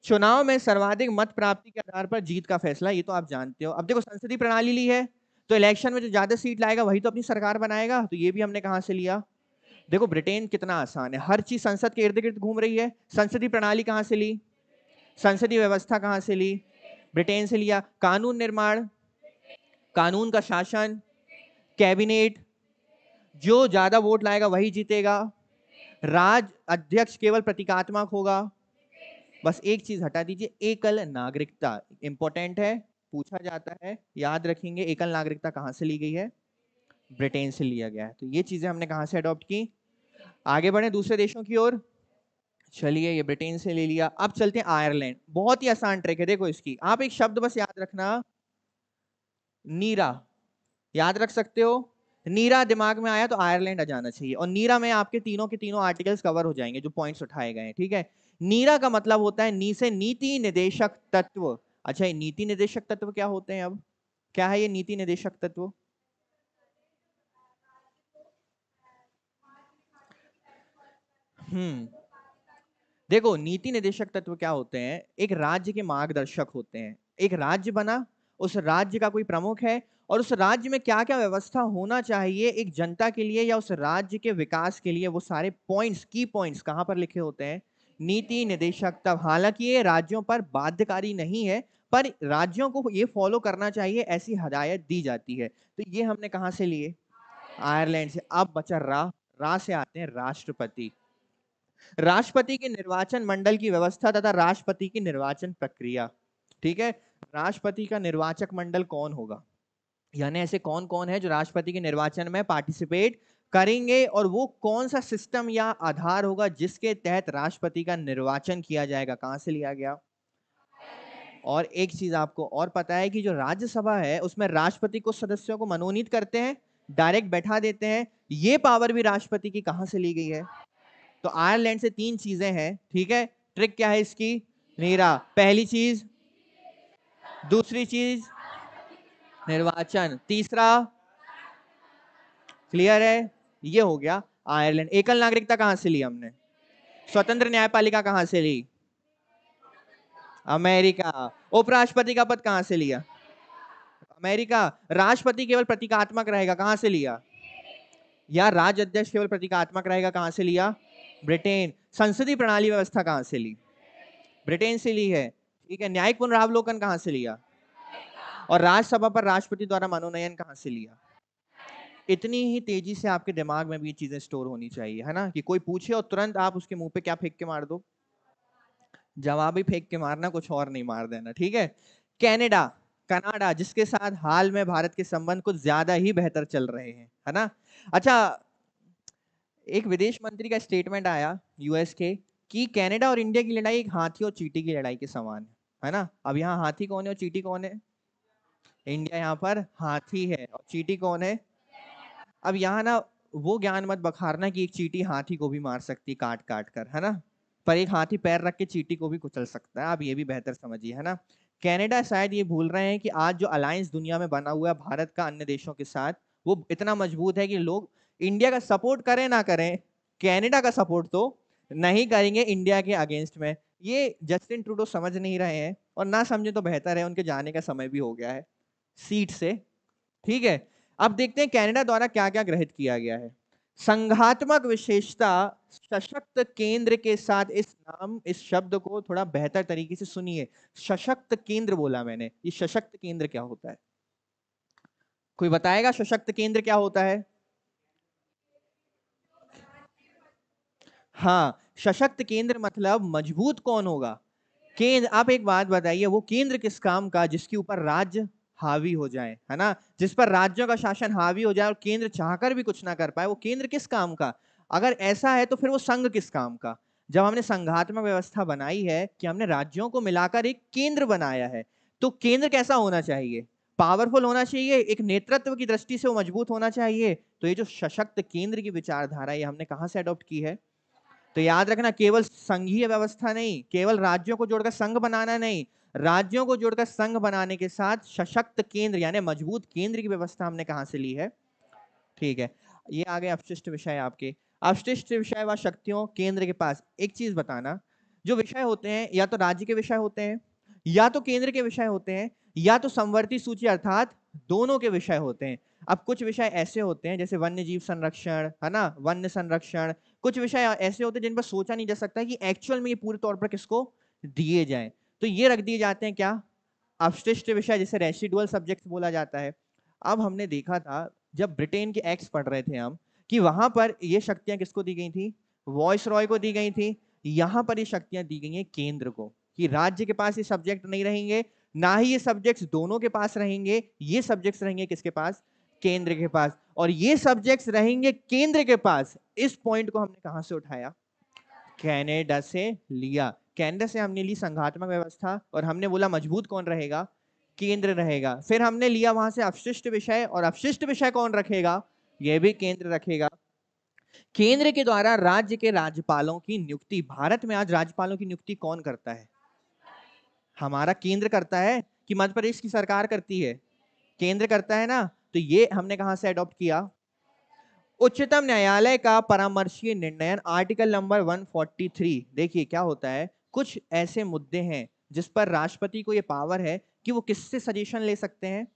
चुनाव में सर्वाधिक मत प्राप्ति के आधार पर जीत का फैसला, ये तो आप जानते हो। अब देखो, संसदीय प्रणाली ली है तो इलेक्शन में जो ज्यादा सीट लाएगा वही तो अपनी सरकार बनाएगा, तो ये भी हमने कहां से लिया? देखो ब्रिटेन कितना आसान है, हर चीज संसद के इर्द गिर्द घूम रही है। संसदीय प्रणाली कहां से ली? संसदीय व्यवस्था कहां से ली? ब्रिटेन से लिया। कानून निर्माण, कानून का शासन, कैबिनेट, जो ज्यादा वोट लाएगा वही जीतेगा। राज अध्यक्ष केवल प्रतीकात्मक होगा। बस एक चीज हटा दीजिए, एकल नागरिकता इंपॉर्टेंट है, पूछा जाता है, याद रखेंगे। एकल नागरिकता कहां से ली गई है? ब्रिटेन से लिया गया है। तो ये चीजें हमने कहां से अडॉप्ट की? आगे बढ़े दूसरे देशों की ओर। चलिए, ये ब्रिटेन से ले लिया। अब चलते हैं आयरलैंड। बहुत ही आसान ट्रिक है, देखो इसकी, आप एक शब्द बस याद रखना, नीरा। याद रख सकते हो? नीरा दिमाग में आया तो आयरलैंड आ जाना चाहिए, और नीरा में आपके तीनों के तीनों आर्टिकल्स कवर हो जाएंगे जो पॉइंट्स उठाए गए हैं। ठीक है, नीरा का मतलब होता है नी से नीति निर्देशक तत्व। अच्छा, ये नीति निर्देशक तत्व क्या होते हैं? अब क्या है ये नीति निर्देशक तत्व? हम्म देखो, नीति निदेशक तत्व क्या होते हैं? एक राज्य के मार्गदर्शक होते हैं। एक राज्य बना, उस राज्य का कोई प्रमुख है, और उस राज्य में क्या क्या व्यवस्था होना चाहिए एक जनता के लिए या उस राज्य के विकास के लिए, वो सारे पॉइंट्स, की पॉइंट्स कहाँ पर लिखे होते हैं? नीति निदेशक तत्व। हालांकि ये राज्यों पर बाध्यकारी नहीं है, पर राज्यों को ये फॉलो करना चाहिए, ऐसी हदायत दी जाती है। तो ये हमने कहाँ से लिए? आयरलैंड से। अब बचा रा। रा से आते हैं राष्ट्रपति। राष्ट्रपति के निर्वाचन मंडल की व्यवस्था तथा राष्ट्रपति की निर्वाचन प्रक्रिया। ठीक है। राष्ट्रपति का निर्वाचक मंडल कौन होगा, यानी ऐसे कौन कौन है जो राष्ट्रपति के निर्वाचन में पार्टिसिपेट करेंगे, और वो कौन सा सिस्टम या आधार होगा जिसके तहत राष्ट्रपति का निर्वाचन किया जाएगा? कहां से लिया गया? और एक चीज आपको और पता है कि जो राज्यसभा है उसमें राष्ट्रपति कुछ सदस्यों को मनोनीत करते हैं, डायरेक्ट बैठा देते हैं। ये पावर भी राष्ट्रपति की कहां से ली गई है? तो आयरलैंड से तीन चीजें हैं। ठीक है। ट्रिक क्या है इसकी? नीरा। पहली चीज, दूसरी चीज निर्वाचन, तीसरा, क्लियर है? ये हो गया आयरलैंड। एकल नागरिकता कहां से ली हमने? स्वतंत्र न्यायपालिका कहां से ली? अमेरिका। उपराष्ट्रपति का पद कहां से लिया? अमेरिका। राष्ट्रपति केवल प्रतीकात्मक रहेगा, कहां से लिया? या राज्य अध्यक्ष केवल प्रतीकात्मक रहेगा, कहां से लिया? ब्रिटेन। संसदीय प्रणाली व्यवस्था कहां से ली? ब्रिटेन से ली है। ठीक है। न्यायिक पुनरावलोकन कहां से लिया? और राज्यसभा पर राष्ट्रपति द्वारा मनोनयन कहां से लिया? इतनी ही तेजी से आपके दिमाग में भी ये चीजें स्टोर होनी चाहिए, है ना, कि कोई पूछे और तुरंत आप उसके मुंह पे क्या फेंक के मार दो? जवाब ही फेंक के मारना, कुछ और नहीं मार देना। ठीक है। कनाडा। कनाडा जिसके साथ हाल में भारत के संबंध कुछ ज्यादा ही बेहतर चल रहे हैं, है ना। अच्छा, एक विदेश मंत्री का स्टेटमेंट आया यूएस के, कि कनाडा और इंडिया की लड़ाई एक हाथी और चींटी की लड़ाई के समान है ना। अब यहाँ हाथी कौन है और चींटी कौन है? इंडिया यहाँ पर हाथी है, और चींटी कौन है? अब यहाँ ना वो ज्ञान मत बखारना कि एक चींटी हाथी को भी मार सकती काट काट कर, है ना, पर एक हाथी पैर रख के चींटी को भी कुचल सकता है। आप ये भी बेहतर समझिए, है ना। कनाडा शायद ये भूल रहे हैं कि आज जो अलायंस दुनिया में बना हुआ है भारत का अन्य देशों के साथ, वो इतना मजबूत है कि लोग इंडिया का सपोर्ट करें ना करें, कनाडा का सपोर्ट तो नहीं करेंगे इंडिया के अगेंस्ट में। ये जस्टिन ट्रूडो समझ नहीं रहे हैं, और ना समझे तो बेहतर है, उनके जाने का समय भी हो गया है सीट से। ठीक है। अब देखते हैं कनाडा द्वारा क्या क्या ग्रहित किया गया है। संघात्मक विशेषता सशक्त केंद्र के साथ, इस नाम, इस शब्द को थोड़ा बेहतर तरीके से सुनिए। सशक्त केंद्र बोला मैंने, ये सशक्त केंद्र क्या होता है? कोई बताएगा सशक्त केंद्र क्या होता है? हाँ, सशक्त केंद्र मतलब मजबूत कौन होगा? केंद्र। आप एक बात बताइए, वो केंद्र किस काम का जिसके ऊपर राज्य हावी हो जाए, है ना, जिस पर राज्यों का शासन हावी हो जाए और केंद्र चाहकर भी कुछ ना कर पाए, वो केंद्र किस काम का? अगर ऐसा है तो फिर वो संघ किस काम का? जब हमने संघात्मक व्यवस्था बनाई है कि हमने राज्यों को मिलाकर एक केंद्र बनाया है, तो केंद्र कैसा होना चाहिए? पावरफुल होना चाहिए, एक नेतृत्व की दृष्टि से वो मजबूत होना चाहिए। तो ये जो सशक्त केंद्र की विचारधारा, ये हमने कहां से अडॉप्ट की है? तो याद रखना, केवल संघीय व्यवस्था नहीं, केवल राज्यों को जोड़कर संघ बनाना नहीं, राज्यों को जोड़कर संघ बनाने के साथ सशक्त केंद्र यानी मजबूत केंद्र की व्यवस्था हमने कहां से ली है? ठीक है। ये आगे अपशिष्ट विषय आपके। अपशिष्ट विषय व शक्तियों केंद्र के पास। एक चीज बताना, जो विषय होते हैं या तो राज्य के विषय होते हैं, या तो केंद्र के विषय होते हैं, या तो समवर्ती सूची अर्थात दोनों के विषय होते हैं। अब कुछ विषय ऐसे होते हैं जैसे वन्य जीव संरक्षण, है ना, वन्य संरक्षण। कुछ विषय ऐसे होते हैं जिन पर सोचा नहीं जा सकता कि एक्चुअल में ये पूरे तौर पर किसको दिए जाए, तो ये रख दिए जाते हैं क्या? अपशिष्ट विषय, जिसे रेसिडुअल सब्जेक्ट्स बोला जाता है। अब हमने देखा था जब ब्रिटेन के एक्ट पढ़ रहे थे हम, कि वहां पर ये शक्तियां किसको दी गई थी? वॉइस रॉय को दी गई थी। यहां पर ये शक्तियां दी गई हैं केंद्र को, कि राज्य के पास ये सब्जेक्ट नहीं रहेंगे, ना ही ये सब्जेक्ट्स दोनों के पास रहेंगे, ये सब्जेक्ट्स रहेंगे किसके पास? केंद्र के पास। और ये सब्जेक्ट्स रहेंगे केंद्र के पास। इस पॉइंट को हमने कहां से उठाया? कनाडा से लिया। कनाडा से हमने ली संघात्मक व्यवस्था, और हमने बोला मजबूत कौन रहेगा? केंद्र रहेगा। फिर हमने लिया वहां से अपशिष्ट विषय, और अपशिष्ट विषय कौन रखेगा? यह भी केंद्र रखेगा। केंद्र के द्वारा राज्य के राज्यपालों की नियुक्ति। भारत में आज राज्यपालों की नियुक्ति कौन करता है? हमारा केंद्र करता है कि मध्य प्रदेश की सरकार करती है? केंद्र करता है ना। तो ये हमने कहां से अडॉप्ट किया? उच्चतम न्यायालय का परामर्शीय निर्णय आर्टिकल नंबर 143। देखिए क्या होता है, कुछ ऐसे मुद्दे हैं जिस पर राष्ट्रपति को ये पावर है कि वो किससे सजेशन ले सकते हैं,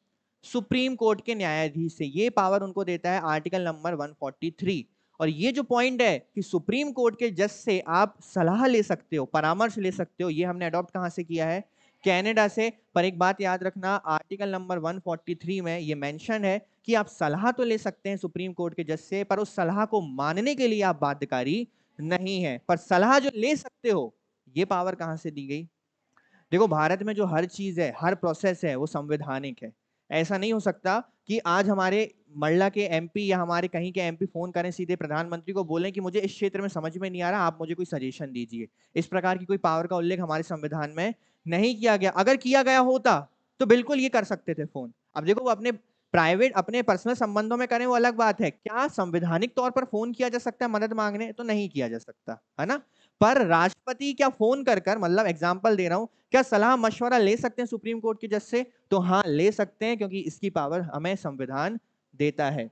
सुप्रीम कोर्ट के न्यायाधीश से। ये पावर उनको देता है आर्टिकल नंबर 143। और ये जो पॉइंट है कि सुप्रीम कोर्ट के जज से आप सलाह ले सकते हो, परामर्श ले सकते हो, ये हमने अडॉप्ट कहां से किया है, कनाडा से। पर एक बात याद रखना, आर्टिकल नंबर 143 में ये मेंशन है कि आप सलाह तो ले सकते हैं सुप्रीम कोर्ट के जज से, पर उस सलाह को मानने के लिए आप बाध्यकारी नहीं है। पर सलाह जो ले सकते हो, ये पावर कहां से दी गई? देखो भारत में जो हर चीज है, हर प्रोसेस है, वो संवैधानिक है। ऐसा नहीं हो सकता कि आज हमारे मल्ला के एमपी या हमारे कहीं के एमपी फोन करें सीधे प्रधानमंत्री को, बोलें कि मुझे इस क्षेत्र में समझ में नहीं आ रहा, आप मुझे कोई सजेशन दीजिए। इस प्रकार की कोई पावर का उल्लेख हमारे संविधान में नहीं किया गया। अगर किया गया होता तो बिल्कुल ये कर सकते थे फोन। अब देखो वो अपने प्राइवेट, अपने पर्सनल संबंधों में करें वो अलग बात है, क्या संवैधानिक तौर पर फोन किया जा सकता है मदद मांगने? तो नहीं किया जा सकता है ना। पर राष्ट्रपति क्या फोन कर कर, मतलब एग्जांपल दे रहा हूं, क्या सलाह मशवरा ले सकते हैं सुप्रीम कोर्ट के जज से? तो हाँ ले सकते हैं, क्योंकि इसकी पावर हमें संविधान देता है।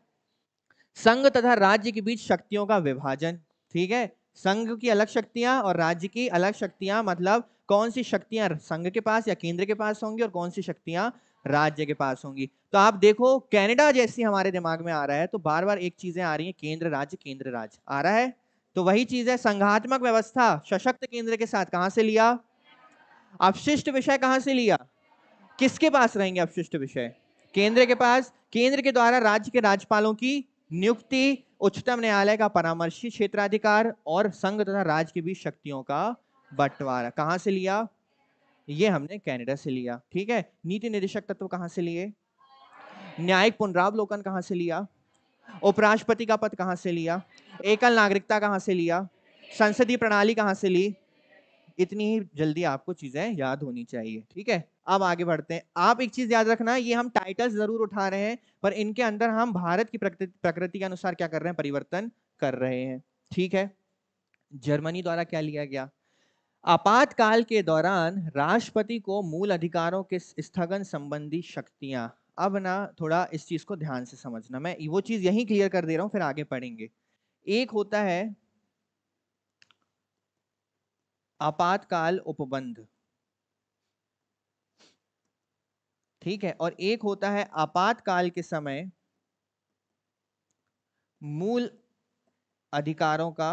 संघ तथा राज्य के बीच शक्तियों का विभाजन। ठीक है, संघ की अलग शक्तियां और राज्य की अलग शक्तियां, मतलब कौन सी शक्तियां संघ के पास या केंद्र के पास होंगी और कौन सी शक्तियां राज्य के पास होंगी। तो आप देखो कनाडा जैसी हमारे दिमाग में आ रहा है तो बार बार एक चीजें आ रही हैं, केंद्र राज्य आ रहा है। तो वही चीज है, संघात्मक व्यवस्था सशक्त केंद्र के साथ कहां से लिया? अपशिष्ट विषय कहां से लिया? किसके पास रहेंगे अपशिष्ट विषय? केंद्र के पास। केंद्र के द्वारा राज्य के राज्यपालों की नियुक्ति, उच्चतम न्यायालय का परामर्शी क्षेत्राधिकार और संघ तथा राज्य के बीच शक्तियों का बंटवारा कहां से लिया? ये हमने कनाडा से लिया। ठीक है, नीति निर्देशक तत्व कहां से लिए? न्यायिक पुनरावलोकन कहां से लिया? उपराष्ट्रपति का पद कहां से लिया? एकल नागरिकता कहां से लिया? संसदीय प्रणाली कहां से ली? इतनी ही जल्दी आपको चीजें याद होनी चाहिए। ठीक है, अब आगे बढ़ते हैं। आप एक चीज याद रखना, ये हम टाइटल्स जरूर उठा रहे हैं पर इनके अंदर हम भारत की प्रकृति के अनुसार क्या कर रहे हैं, परिवर्तन कर रहे हैं। ठीक है, जर्मनी द्वारा क्या लिया गया? आपातकाल के दौरान राष्ट्रपति को मूल अधिकारों के स्थगन संबंधी शक्तियां। अब ना थोड़ा इस चीज को ध्यान से समझना, मैं वो चीज यही क्लियर कर दे रहा हूं फिर आगे पढ़ेंगे। एक होता है आपातकाल उपबंध, ठीक है, और एक होता है आपातकाल के समय मूल अधिकारों का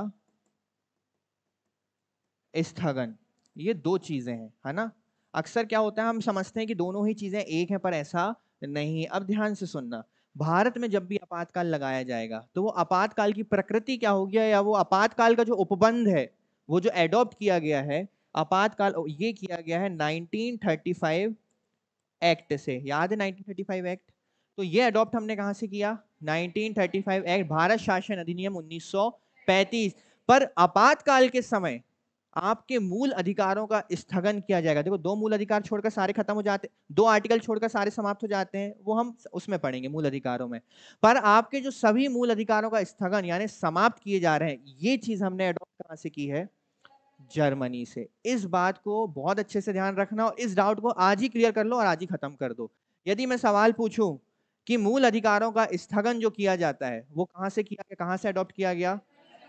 स्थगन। ये दो चीजें हैं, है ना। अक्सर क्या होता है, हम समझते हैं कि दोनों ही चीजें एक हैं, पर ऐसा नहीं। अब ध्यान से सुनना, भारत में जब भी आपातकाल लगाया जाएगा तो वो आपातकाल की प्रकृति क्या होगी, या वो आपातकाल का जो उपबंध है, वो जो एडॉप्ट किया गया है आपातकाल, ये किया गया है 1935 एक्ट से। याद है 1935 एक्ट? तो ये अडॉप्ट हमने कहां से किया? 1935 एक्ट, भारत शासन अधिनियम 1935। पर आपातकाल के समय आपके मूल अधिकारों का स्थगन किया जाएगा। देखो दो मूल अधिकार छोड़कर सारे खत्म हो जाते, दो आर्टिकल छोड़कर सारे समाप्त हो जाते हैं, वो हम उसमें पढ़ेंगे मूल अधिकारों में। पर आपके जो सभी मूल अधिकारों का स्थगन यानी समाप्त किए जा रहे हैं, ये चीज हमने अडॉप्ट कहां से की है? जर्मनी से। इस बात को बहुत अच्छे से ध्यान रखना और इस डाउट को आज ही क्लियर कर लो और आज ही खत्म कर दो। यदि मैं सवाल पूछूं कि मूल अधिकारों का स्थगन जो किया जाता है वो कहां से किया गया, कहां से अडॉप्ट किया गया?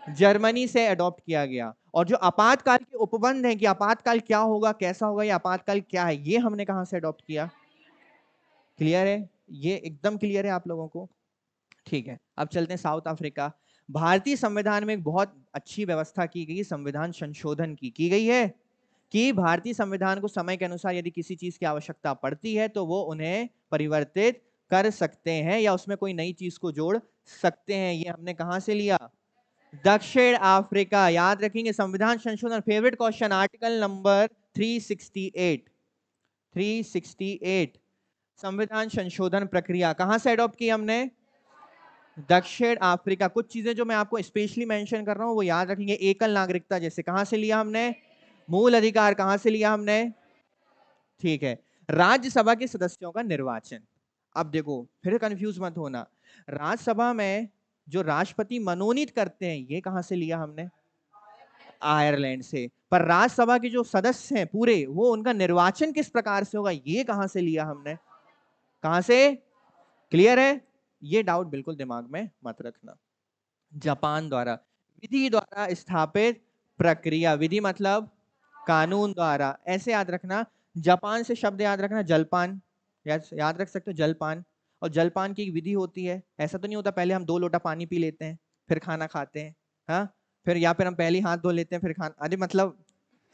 जर्मनी से अडॉप्ट किया गया। और जो आपातकाल के उपबंध है कि आपातकाल क्या होगा, कैसा होगा, या आपातकाल क्या है, ये हमने कहां से अडॉप्ट किया? क्लियर है? ये एकदम क्लियर है आप लोगों को? ठीक है, अब चलते हैं साउथ अफ्रीका। भारतीय संविधान में एक बहुत अच्छी व्यवस्था की गई, संविधान संशोधन की गई है कि भारतीय संविधान को समय के अनुसार यदि किसी चीज की आवश्यकता पड़ती है तो वो उन्हें परिवर्तित कर सकते हैं या उसमें कोई नई चीज को जोड़ सकते हैं। ये हमने कहां से लिया? दक्षिण अफ्रीका। याद रखेंगे संविधान संशोधन, फेवरेट क्वेश्चन, आर्टिकल नंबर 368। 368 संविधान संशोधन प्रक्रिया कहां से अडॉप्ट की हमने? दक्षिण अफ्रीका। कुछ चीजें जो मैं आपको स्पेशली मेंशन कर रहा हूं वो याद रखेंगे। एकल नागरिकता जैसे कहां से लिया हमने? मूल अधिकार कहां से लिया हमने? ठीक है, राज्यसभा के सदस्यों का निर्वाचन। अब देखो फिर कंफ्यूज मत होना, राज्यसभा में जो राष्ट्रपति मनोनीत करते हैं ये कहां से लिया हमने? आयरलैंड से। पर राज्यसभा के जो सदस्य हैं पूरे, वो उनका निर्वाचन किस प्रकार से होगा, ये कहां से लिया हमने? कहां से? क्लियर है? ये डाउट बिल्कुल दिमाग में मत रखना। जापान द्वारा। विधि द्वारा स्थापित प्रक्रिया, विधि मतलब कानून द्वारा, ऐसे याद रखना। जापान से शब्द याद रखना जलपान, याद रख सकते हो जलपान। और जलपान की एक विधि होती है, ऐसा तो नहीं होता पहले हम 2 लोटा पानी पी लेते हैं फिर खाना खाते हैं, हाँ, फिर या फिर हम पहले ही हाथ धो लेते हैं फिर खाना, अरे मतलब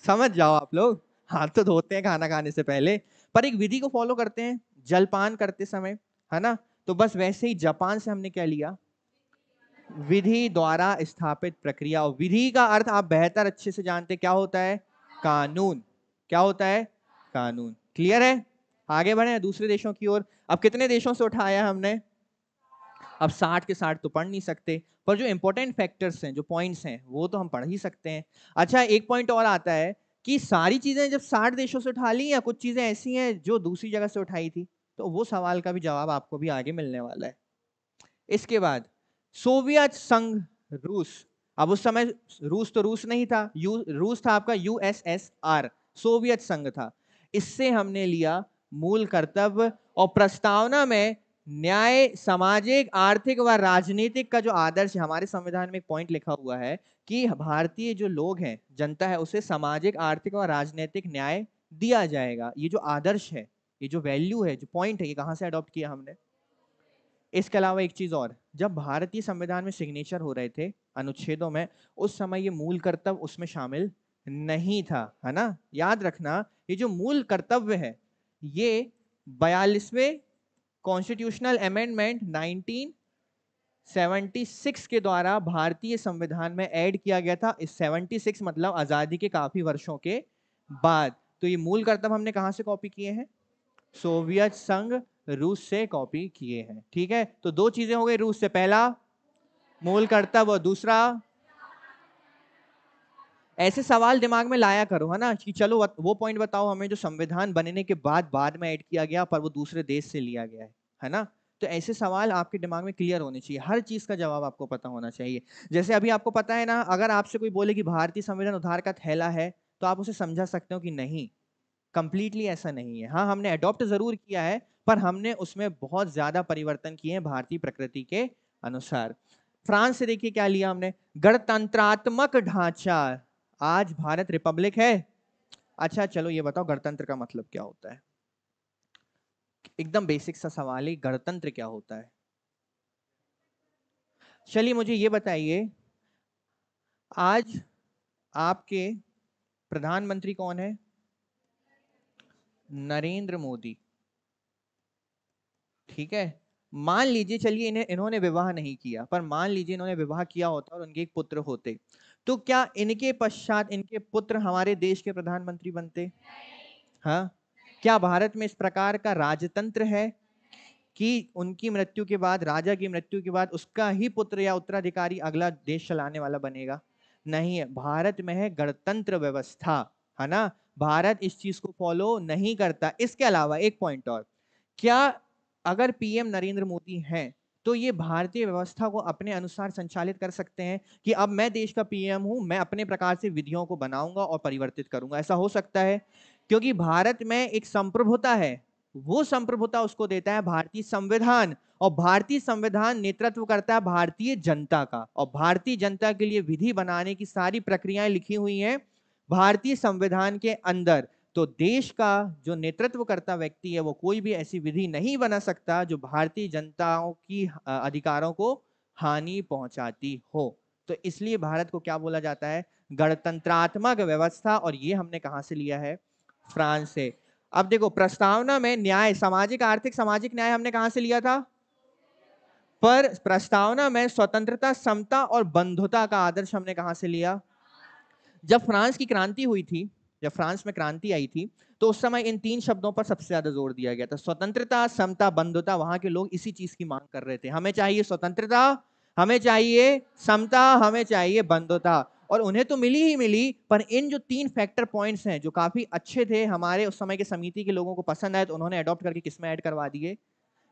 समझ जाओ आप लोग, हाथ तो धोते हैं खाना खाने से पहले, पर एक विधि को फॉलो करते हैं जलपान करते समय, है ना। तो बस वैसे ही जापान से हमने क्या लिया, विधि द्वारा स्थापित प्रक्रिया। और विधि का अर्थ आप बेहतर अच्छे से जानते हैं, क्या होता है, कानून। क्या होता है, कानून। क्लियर है। आगे बढ़े दूसरे देशों की ओर। अब कितने देशों से उठाया हमने, अब 60 के 60 तो पढ़ नहीं सकते, पर जो इंपॉर्टेंट फैक्टर्स हैं, जो पॉइंट्स हैं, वो तो हम पढ़ ही सकते हैं। अच्छा, एक पॉइंट और आता है कि सारी चीजें जब 60 देशों से उठा ली या कुछ चीजें ऐसी हैं जो दूसरी जगह से उठाई थी, तो वो सवाल का भी जवाब आपको भी आगे मिलने वाला है। इसके बाद सोवियत संघ रूस। अब उस समय रूस तो रूस नहीं था, रूस था आपका यूएसएसआर, सोवियत संघ था। इससे हमने लिया मूल कर्तव्य। और प्रस्तावना में न्याय, सामाजिक, आर्थिक व राजनीतिक का जो आदर्श है, हमारे संविधान में एक पॉइंट लिखा हुआ है कि भारतीय जो लोग हैं, जनता है, उसे सामाजिक, आर्थिक व राजनीतिक न्याय दिया जाएगा। ये जो आदर्श है, ये जो वैल्यू है, जो पॉइंट है, ये कहां से अडॉप्ट किया हमने। इसके अलावा एक चीज और, जब भारतीय संविधान में सिग्नेचर हो रहे थे अनुच्छेदों में, उस समय ये मूल कर्तव्य उसमें शामिल नहीं था, है ना। याद रखना, ये जो मूल कर्तव्य है, ये 42वें कॉन्स्टिट्यूशनल अमेंडमेंट 1976 के द्वारा भारतीय संविधान में ऐड किया गया था। इस 76 मतलब आजादी के काफी वर्षों के बाद। तो ये मूल कर्तव्य हमने कहां से कॉपी किए हैं, सोवियत संघ रूस से कॉपी किए हैं। ठीक है, तो 2 चीजें हो गई रूस से, पहला मूल कर्तव्य और दूसरा, ऐसे सवाल दिमाग में लाया करो, है ना, कि चलो वो पॉइंट बताओ हमें जो संविधान बनने के बाद में ऐड किया गया पर वो दूसरे देश से लिया गया है ना। तो ऐसे सवाल आपके दिमाग में क्लियर होने चाहिए, हर चीज का जवाब आपको पता होना चाहिए। जैसे अभी आपको पता है ना, अगर आपसे कोई बोले कि भारतीय संविधान उधार का थैला है, तो आप उसे समझा सकते हो कि नहीं, कंप्लीटली ऐसा नहीं है। हाँ, हमने अडॉप्ट जरूर किया है, पर हमने उसमें बहुत ज्यादा परिवर्तन किए हैं भारतीय प्रकृति के अनुसार। फ्रांस से देखिए क्या लिया हमने, गणतंत्रात्मक ढांचा। आज भारत रिपब्लिक है। अच्छा चलो ये बताओ गणतंत्र का मतलब क्या होता है, एकदम बेसिक सा सवाल है, गणतंत्र क्या होता है। चलिए मुझे ये बताइए, आज आपके प्रधानमंत्री कौन है, नरेंद्र मोदी। ठीक है, मान लीजिए, चलिए इन्होंने विवाह नहीं किया, पर मान लीजिए इन्होंने विवाह किया होता और उनके एक पुत्र होते, तो क्या इनके पश्चात इनके पुत्र हमारे देश के प्रधानमंत्री बनते। हाँ, क्या भारत में इस प्रकार का राजतंत्र है कि उनकी मृत्यु के बाद, राजा की मृत्यु के बाद उसका ही पुत्र या उत्तराधिकारी अगला देश चलाने वाला बनेगा। नहीं है, भारत में है गणतंत्र व्यवस्था, है ना। भारत इस चीज को फॉलो नहीं करता। इसके अलावा एक पॉइंट और, क्या अगर पीएम नरेंद्र मोदी हैं तो ये भारतीय व्यवस्था को अपने अनुसार संचालित कर सकते हैं कि अब मैं देश का पीएम हूं, मैं अपने प्रकार से विधियों को बनाऊंगा और परिवर्तित करूंगा, ऐसा हो सकता है। क्योंकि भारत में एक संप्रभुता है, वो संप्रभुता उसको देता है भारतीय संविधान, और भारतीय संविधान नेतृत्व करता है भारतीय जनता का, और भारतीय जनता के लिए विधि बनाने की सारी प्रक्रियाएं लिखी हुई हैं भारतीय संविधान के अंदर। तो देश का जो नेतृत्व करता व्यक्ति है, वो कोई भी ऐसी विधि नहीं बना सकता जो भारतीय जनताओं की अधिकारों को हानि पहुंचाती हो। तो इसलिए भारत को क्या बोला जाता है, गणतंत्रात्मक व्यवस्था। और ये हमने कहां से लिया है, फ्रांस से। अब देखो, प्रस्तावना में न्याय, सामाजिक, आर्थिक, सामाजिक न्याय हमने कहां से लिया था, पर प्रस्तावना में स्वतंत्रता, समता और बंधुता का आदर्श हमने कहां से लिया। जब फ्रांस की क्रांति हुई थी, जब फ्रांस में क्रांति आई थी, तो उस समय इन 3 शब्दों पर सबसे ज्यादा जोर दिया गया था, स्वतंत्रता, समता, बंधुता। वहां के लोग इसी चीज की मांग कर रहे थे, हमें चाहिए स्वतंत्रता, हमें चाहिए समता, हमें चाहिए बंधुता। और उन्हें तो मिली ही मिली, पर इन जो 3 फैक्टर पॉइंट्स हैं जो काफी अच्छे थे, हमारे उस समय के समिति के लोगों को पसंद आए, तो उन्होंने अडॉप्ट करके किसमें ऐड करवा दिए,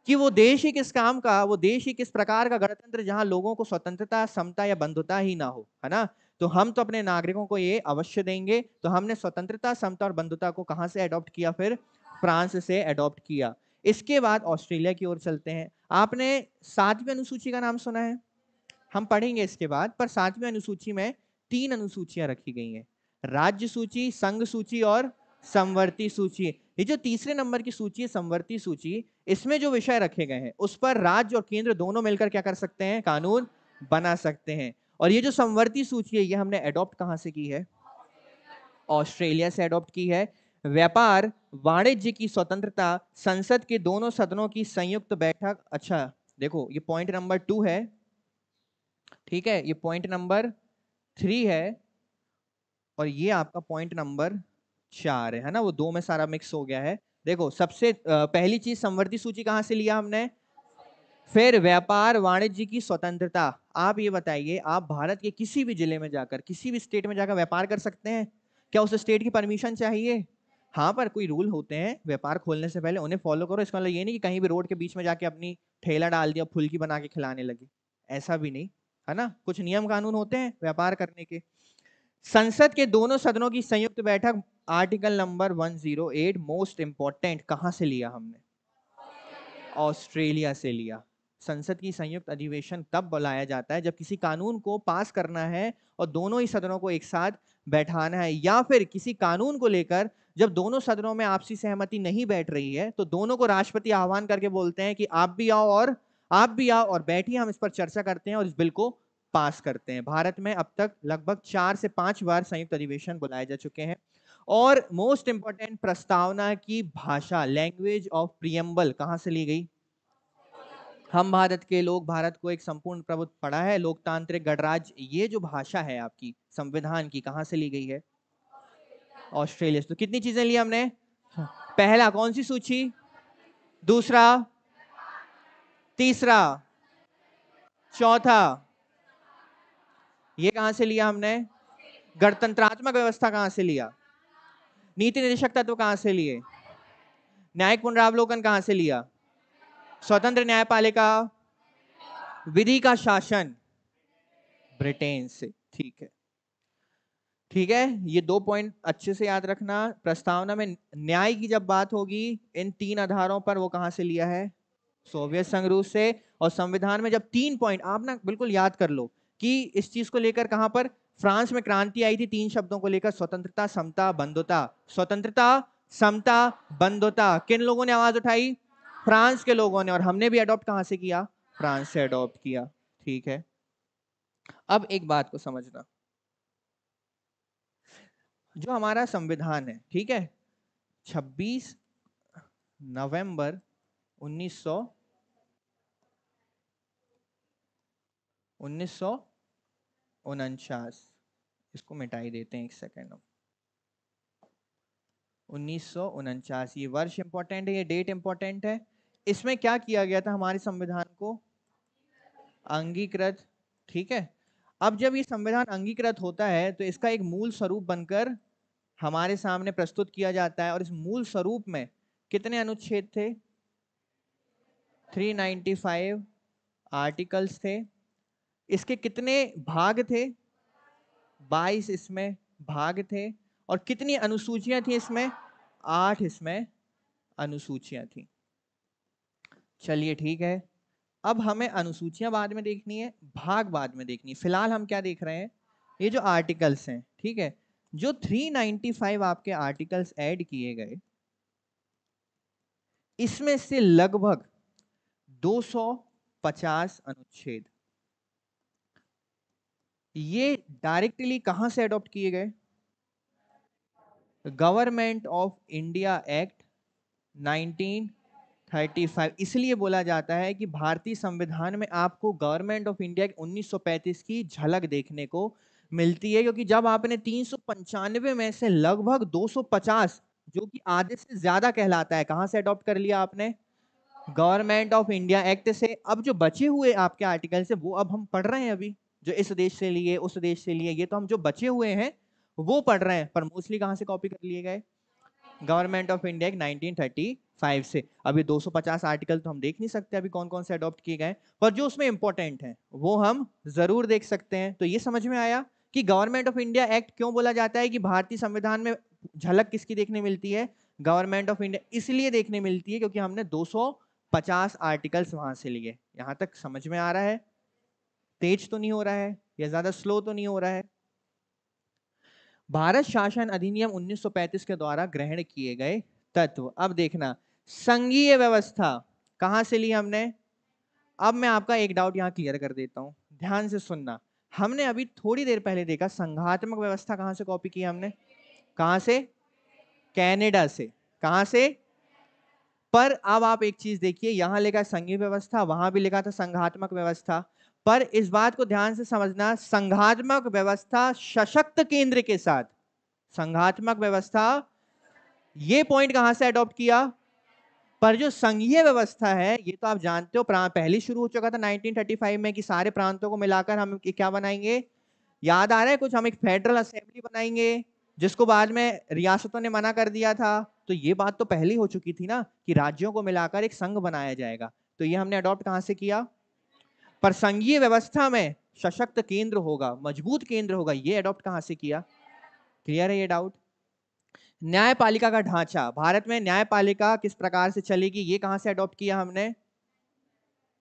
कि वो देश ही किस काम का, वो देश ही किस प्रकार का गणतंत्र जहां लोगों को स्वतंत्रता, समता या बंधुता ही ना हो, है ना। तो हम तो अपने नागरिकों को ये अवश्य देंगे। तो हमने स्वतंत्रता, समता और बंधुता को कहां से अडॉप्ट किया, फिर फ्रांस से अडॉप्ट किया। इसके बाद ऑस्ट्रेलिया की ओर चलते हैं। आपने 7वीं अनुसूची का नाम सुना है, हम पढ़ेंगे इसके बाद, पर 7वीं अनुसूची में 3 अनुसूचियां रखी गई हैं, राज्य सूची, संघ सूची और समवर्ती सूची। ये जो तीसरे नंबर की सूची है समवर्ती सूची, इसमें जो विषय रखे गए हैं उस पर राज्य और केंद्र दोनों मिलकर क्या कर सकते हैं, कानून बना सकते हैं। और ये जो समवर्ती सूची है ये हमने अडॉप्ट कहां से की है, ऑस्ट्रेलिया से अडॉप्ट की है। व्यापार वाणिज्य की स्वतंत्रता, संसद के दोनों सदनों की संयुक्त बैठक। अच्छा देखो ये पॉइंट नंबर 2 है, ठीक है, ये पॉइंट नंबर 3 है और ये आपका पॉइंट नंबर 4 है ना, वो 2 में सारा मिक्स हो गया है। देखो सबसे पहली चीज समवर्ती सूची कहां से लिया हमने, फिर व्यापार वाणिज्य की स्वतंत्रता। आप ये बताइए, आप भारत के किसी भी जिले में जाकर, किसी भी स्टेट में जाकर व्यापार कर सकते हैं क्या, उस स्टेट की परमिशन चाहिए? हाँ, पर कोई रूल होते हैं व्यापार खोलने से पहले, उन्हें फॉलो करो। इसका मतलब ये नहीं कि कहीं भी रोड के बीच में जाके अपनी ठेला डाल दिया, फुल्की बना के खिलाने लगे, ऐसा भी नहीं, है ना, कुछ नियम कानून होते हैं व्यापार करने के। संसद के दोनों सदनों की संयुक्त बैठक, आर्टिकल नंबर 108, मोस्ट इंपॉर्टेंट, कहां से लिया हमने, ऑस्ट्रेलिया से लिया। संसद की संयुक्त अधिवेशन तब बुलाया जाता है जब किसी कानून को पास करना है और दोनों ही सदनों को एक साथ बैठाना है, या फिर किसी कानून को लेकर जब दोनों सदनों में आपसी सहमति नहीं बैठ रही है तो दोनों को राष्ट्रपति आह्वान करके बोलते हैं कि आप भी आओ और आप भी आओ और बैठिए, हम इस पर चर्चा करते हैं और इस बिल को पास करते हैं। भारत में अब तक लगभग 4 से 5 बार संयुक्त अधिवेशन बुलाए जा चुके हैं। और मोस्ट इंपॉर्टेंट, प्रस्तावना की भाषा, लैंग्वेज ऑफ प्रियम्बल कहां से ली गई, हम भारत के लोग, भारत को एक संपूर्ण प्रभुत्व पढ़ा है, लोकतांत्रिक गणराज्य, ये जो भाषा है आपकी संविधान की कहां से ली गई है, ऑस्ट्रेलिया से। तो कितनी चीजें ली हमने, पहला कौन सी सूची, दूसरा, तीसरा, चौथा, ये कहां से लिया हमने, गणतंत्रात्मक व्यवस्था कहां से लिया, नीति निर्देशक तत्व कहां से लिए, न्यायिक पुनरावलोकन कहां से लिया, स्वतंत्र न्यायपालिका, विधि का शासन ब्रिटेन से। ठीक है, ठीक है, ये 2 पॉइंट अच्छे से याद रखना। प्रस्तावना में न्याय की जब बात होगी इन 3 आधारों पर, वो कहां से लिया है, सोवियत संघ रूस से। और संविधान में जब 3 पॉइंट, आप ना बिल्कुल याद कर लो कि इस चीज को लेकर कहां पर फ्रांस में क्रांति आई थी, 3 शब्दों को लेकर, स्वतंत्रता, समता, बंधुता। स्वतंत्रता, समता, बंधुता, किन लोगों ने आवाज उठाई, फ्रांस के लोगों ने, और हमने भी अडॉप्ट कहां से किया, फ्रांस से अडॉप्ट किया। ठीक है, अब एक बात को समझना, जो हमारा संविधान है, ठीक है, 26 नवंबर 1949, इसको मिटाई देते हैं एक सेकेंड, 1949, ये वर्ष इंपॉर्टेंट है, ये डेट इंपॉर्टेंट है। इसमें क्या किया गया था, हमारे संविधान को अंगीकृत, ठीक है। अब जब ये संविधान अंगीकृत होता है तो इसका एक मूल स्वरूप बनकर हमारे सामने प्रस्तुत किया जाता है, और इस मूल स्वरूप में कितने अनुच्छेद थे, 395 आर्टिकल्स थे। इसके कितने भाग थे, 22 इसमें भाग थे। और कितनी अनुसूचियां थी इसमें, 8 इसमें अनुसूचियां थी। चलिए ठीक है, अब हमें अनुसूचियां बाद में देखनी है, भाग बाद में देखनी है। फिलहाल हम क्या देख रहे हैं, ये जो आर्टिकल्स हैं, ठीक है, जो 395 आपके आर्टिकल्स ऐड किए गए, इसमें से लगभग 250 अनुच्छेद ये डायरेक्टली कहां से अडॉप्ट किए गए, गवर्नमेंट ऑफ इंडिया एक्ट 1935। इसलिए बोला जाता है कि भारतीय संविधान में आपको गवर्नमेंट ऑफ इंडिया 1935 की झलक देखने को मिलती है, क्योंकि जब आपने 395 में से लगभग 250, जो कि आधे से ज्यादा कहलाता है, कहां से अडॉप्ट कर लिया आपने, गवर्नमेंट ऑफ इंडिया एक्ट से। अब जो बचे हुए आपके आर्टिकल से, वो अब हम पढ़ रहे हैं अभी, जो इस देश से लिए, उस देश से लिए, ये तो हम जो बचे हुए हैं वो पढ़ रहे हैं, पर मोस्टली कहां से कॉपी कर लिए गए, गवर्नमेंट ऑफ इंडिया 1935 से। अभी 250 आर्टिकल तो हम देख नहीं सकते अभी कौन कौन से अडॉप्ट किए गए, पर जो उसमें इंपॉर्टेंट है वो हम जरूर देख सकते हैं। तो ये समझ में आया कि गवर्नमेंट ऑफ इंडिया एक्ट क्यों बोला जाता है, कि भारतीय संविधान में झलक किसकी देखने मिलती है, गवर्नमेंट ऑफ इंडिया, इसलिए देखने मिलती है क्योंकि हमने 250 आर्टिकल्स वहां से लिए। यहां तक समझ में आ रहा है, तेज तो नहीं हो रहा है या ज्यादा स्लो तो नहीं हो रहा है? भारत शासन अधिनियम 1935 के द्वारा ग्रहण किए गए तत्व। अब देखना, संघीय व्यवस्था कहां से ली हमने? अब मैं आपका एक डाउट यहां क्लियर कर देता हूं, ध्यान से सुनना। हमने अभी थोड़ी देर पहले देखा संघात्मक व्यवस्था कहां से कॉपी की हमने? कहां से? कनाडा से। कहां से? पर अब आप एक चीज देखिए, यहां लिखा है संघीय व्यवस्था, वहां भी लिखा था संघात्मक व्यवस्था। पर इस बात को ध्यान से समझना, संघात्मक व्यवस्था सशक्त केंद्र के साथ, संघात्मक व्यवस्था, ये पॉइंट कहां से अडॉप्ट किया? पर जो संघीय व्यवस्था है, ये तो आप जानते हो पहले शुरू हो चुका था 1935 में कि सारे प्रांतों को मिलाकर हम क्या बनाएंगे? याद आ रहा है कुछ? हम एक फेडरल असेंबली बनाएंगे, जिसको बाद में रियासतों ने मना कर दिया था। तो ये बात तो पहले हो चुकी थी ना कि राज्यों को मिलाकर एक संघ बनाया जाएगा। तो ये हमने अडॉप्ट कहां से किया? पर संघीय व्यवस्था में सशक्त केंद्र होगा, मजबूत केंद्र होगा, ये अडॉप्ट कहां से किया? क्लियर है ये डाउट? न्यायपालिका का ढांचा, भारत में न्यायपालिका किस प्रकार से चलेगी, ये कहां से अडॉप्ट किया हमने?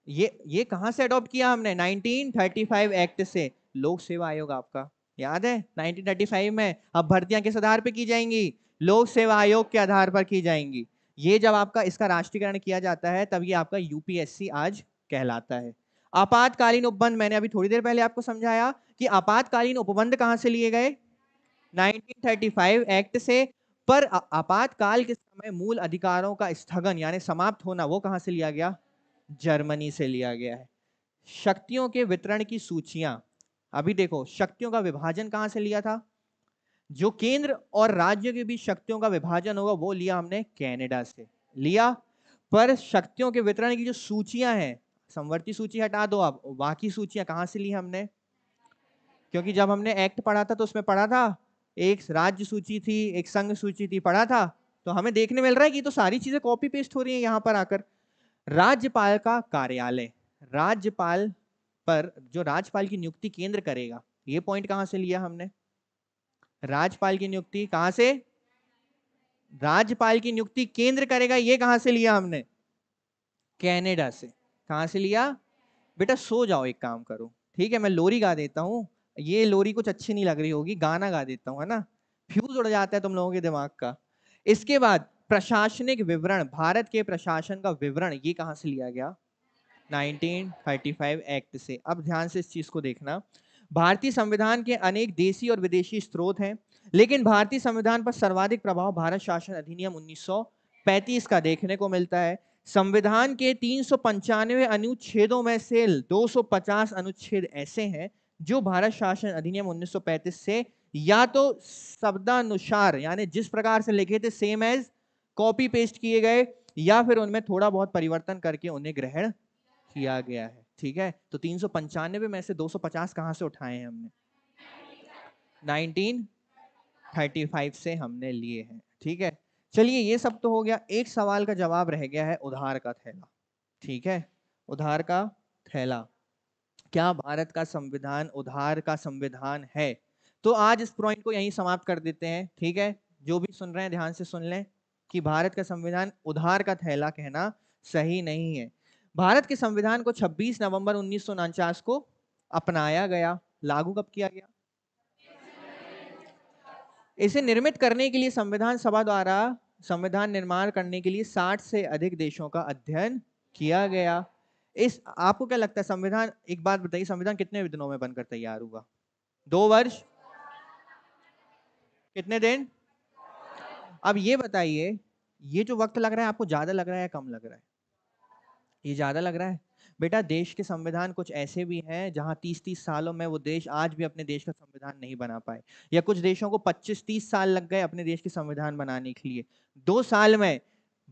ये कहां से अडॉप्ट किया हमने? 1935 एक्ट से। लोक सेवा आयोग आपका याद है 1935 में। अब भर्तियां किस आधार पर की जाएंगी? लोक सेवा आयोग के आधार पर की जाएंगी। ये जब आपका इसका राष्ट्रीयकरण किया जाता है तब ये आपका यूपीएससी आज कहलाता है। आपातकालीन उपबंध, मैंने अभी थोड़ी देर पहले आपको समझाया कि आपातकालीन उपबंध कहां से लिए गए? 1935 एक्ट से। पर आपातकाल के समय मूल अधिकारों का स्थगन यानी समाप्त होना, वो कहां से लिया गया? जर्मनी से लिया गया है। शक्तियों के वितरण की सूचियां, अभी देखो शक्तियों का विभाजन कहां से लिया था? जो केंद्र और राज्य के बीच शक्तियों का विभाजन होगा वो लिया हमने कनाडा से लिया। पर शक्तियों के वितरण की जो सूचियां हैं, समवर्ती सूची हटा दो, आप बाकी सूचियां कहां से ली हमने? क्योंकि जब हमने एक्ट पढ़ा था तो उसमें पढ़ा था एक राज्य सूची थी, एक संघ सूची थी, पढ़ा था। तो हमें देखने मिल रहा है कि तो सारी चीजें कॉपी पेस्ट हो रही हैं यहां पर आकर। राज्यपाल का कार्यालय, राज्यपाल पर जो राज्यपाल की नियुक्ति केंद्र करेगा, ये पॉइंट कहां से लिया हमने? राज्यपाल की नियुक्ति कहां से? राज्यपाल की नियुक्ति केंद्र करेगा, ये कहां से लिया हमने? कनाडा से। कहां से लिया? बेटा सो जाओ, एक काम करो, ठीक है, मैं लोरी गा देता हूं। ये लोरी कुछ अच्छी नहीं लग रही होगी, गाना गा देता हूं, है ना? फ्यूज उड़ जाता है तुम लोगों के दिमाग का। इसके बाद प्रशासनिक विवरण, भारत के प्रशासन का विवरण, ये कहां से लिया गया? 1935 एक्ट से। अब ध्यान से इस चीज को देखना, भारतीय संविधान के अनेक देशी और विदेशी स्रोत हैं, लेकिन भारतीय संविधान पर सर्वाधिक प्रभाव भारत शासन अधिनियम 1935 का देखने को मिलता है। संविधान के 395 अनुच्छेदों में से 250 अनुच्छेद ऐसे हैं जो भारत शासन अधिनियम 1935 से या तो शब्दानुसार यानी जिस प्रकार से लिखे थे सेम एज कॉपी पेस्ट किए गए, या फिर उनमें थोड़ा बहुत परिवर्तन करके उन्हें ग्रहण किया गया है। ठीक है, तो 395 में से 250 कहां से उठाए हैं हमने? 1935 से हमने लिए हैं। ठीक है, चलिए ये सब तो हो गया। एक सवाल का जवाब रह गया है, उधार का थैला। ठीक है, उधार का थैला, क्या भारत का संविधान उधार का संविधान है? तो आज इस पॉइंट को यहीं समाप्त कर देते हैं। ठीक है, जो भी सुन रहे हैं ध्यान से सुन लें कि भारत का संविधान उधार का थैला कहना सही नहीं है। भारत के संविधान को 26 नवंबर 1949 को अपनाया गया। लागू कब किया गया? इसे निर्मित करने के लिए संविधान सभा द्वारा संविधान निर्माण करने के लिए 60 से अधिक देशों का अध्ययन किया गया। इस आपको क्या लगता है संविधान, एक बात बताइए, संविधान कितने दिनों में बनकर तैयार हुआ? 2 वर्ष? कितने दिन? अब ये बताइए, ये जो वक्त लग रहा है आपको ज्यादा लग रहा है या कम लग रहा है? ये ज्यादा लग रहा है। बेटा देश के संविधान कुछ ऐसे भी हैं जहां 30-30 सालों में वो देश आज भी अपने देश का संविधान नहीं बना पाए, या कुछ देशों को 25-30 साल लग गए अपने देश के संविधान बनाने के लिए। 2 साल में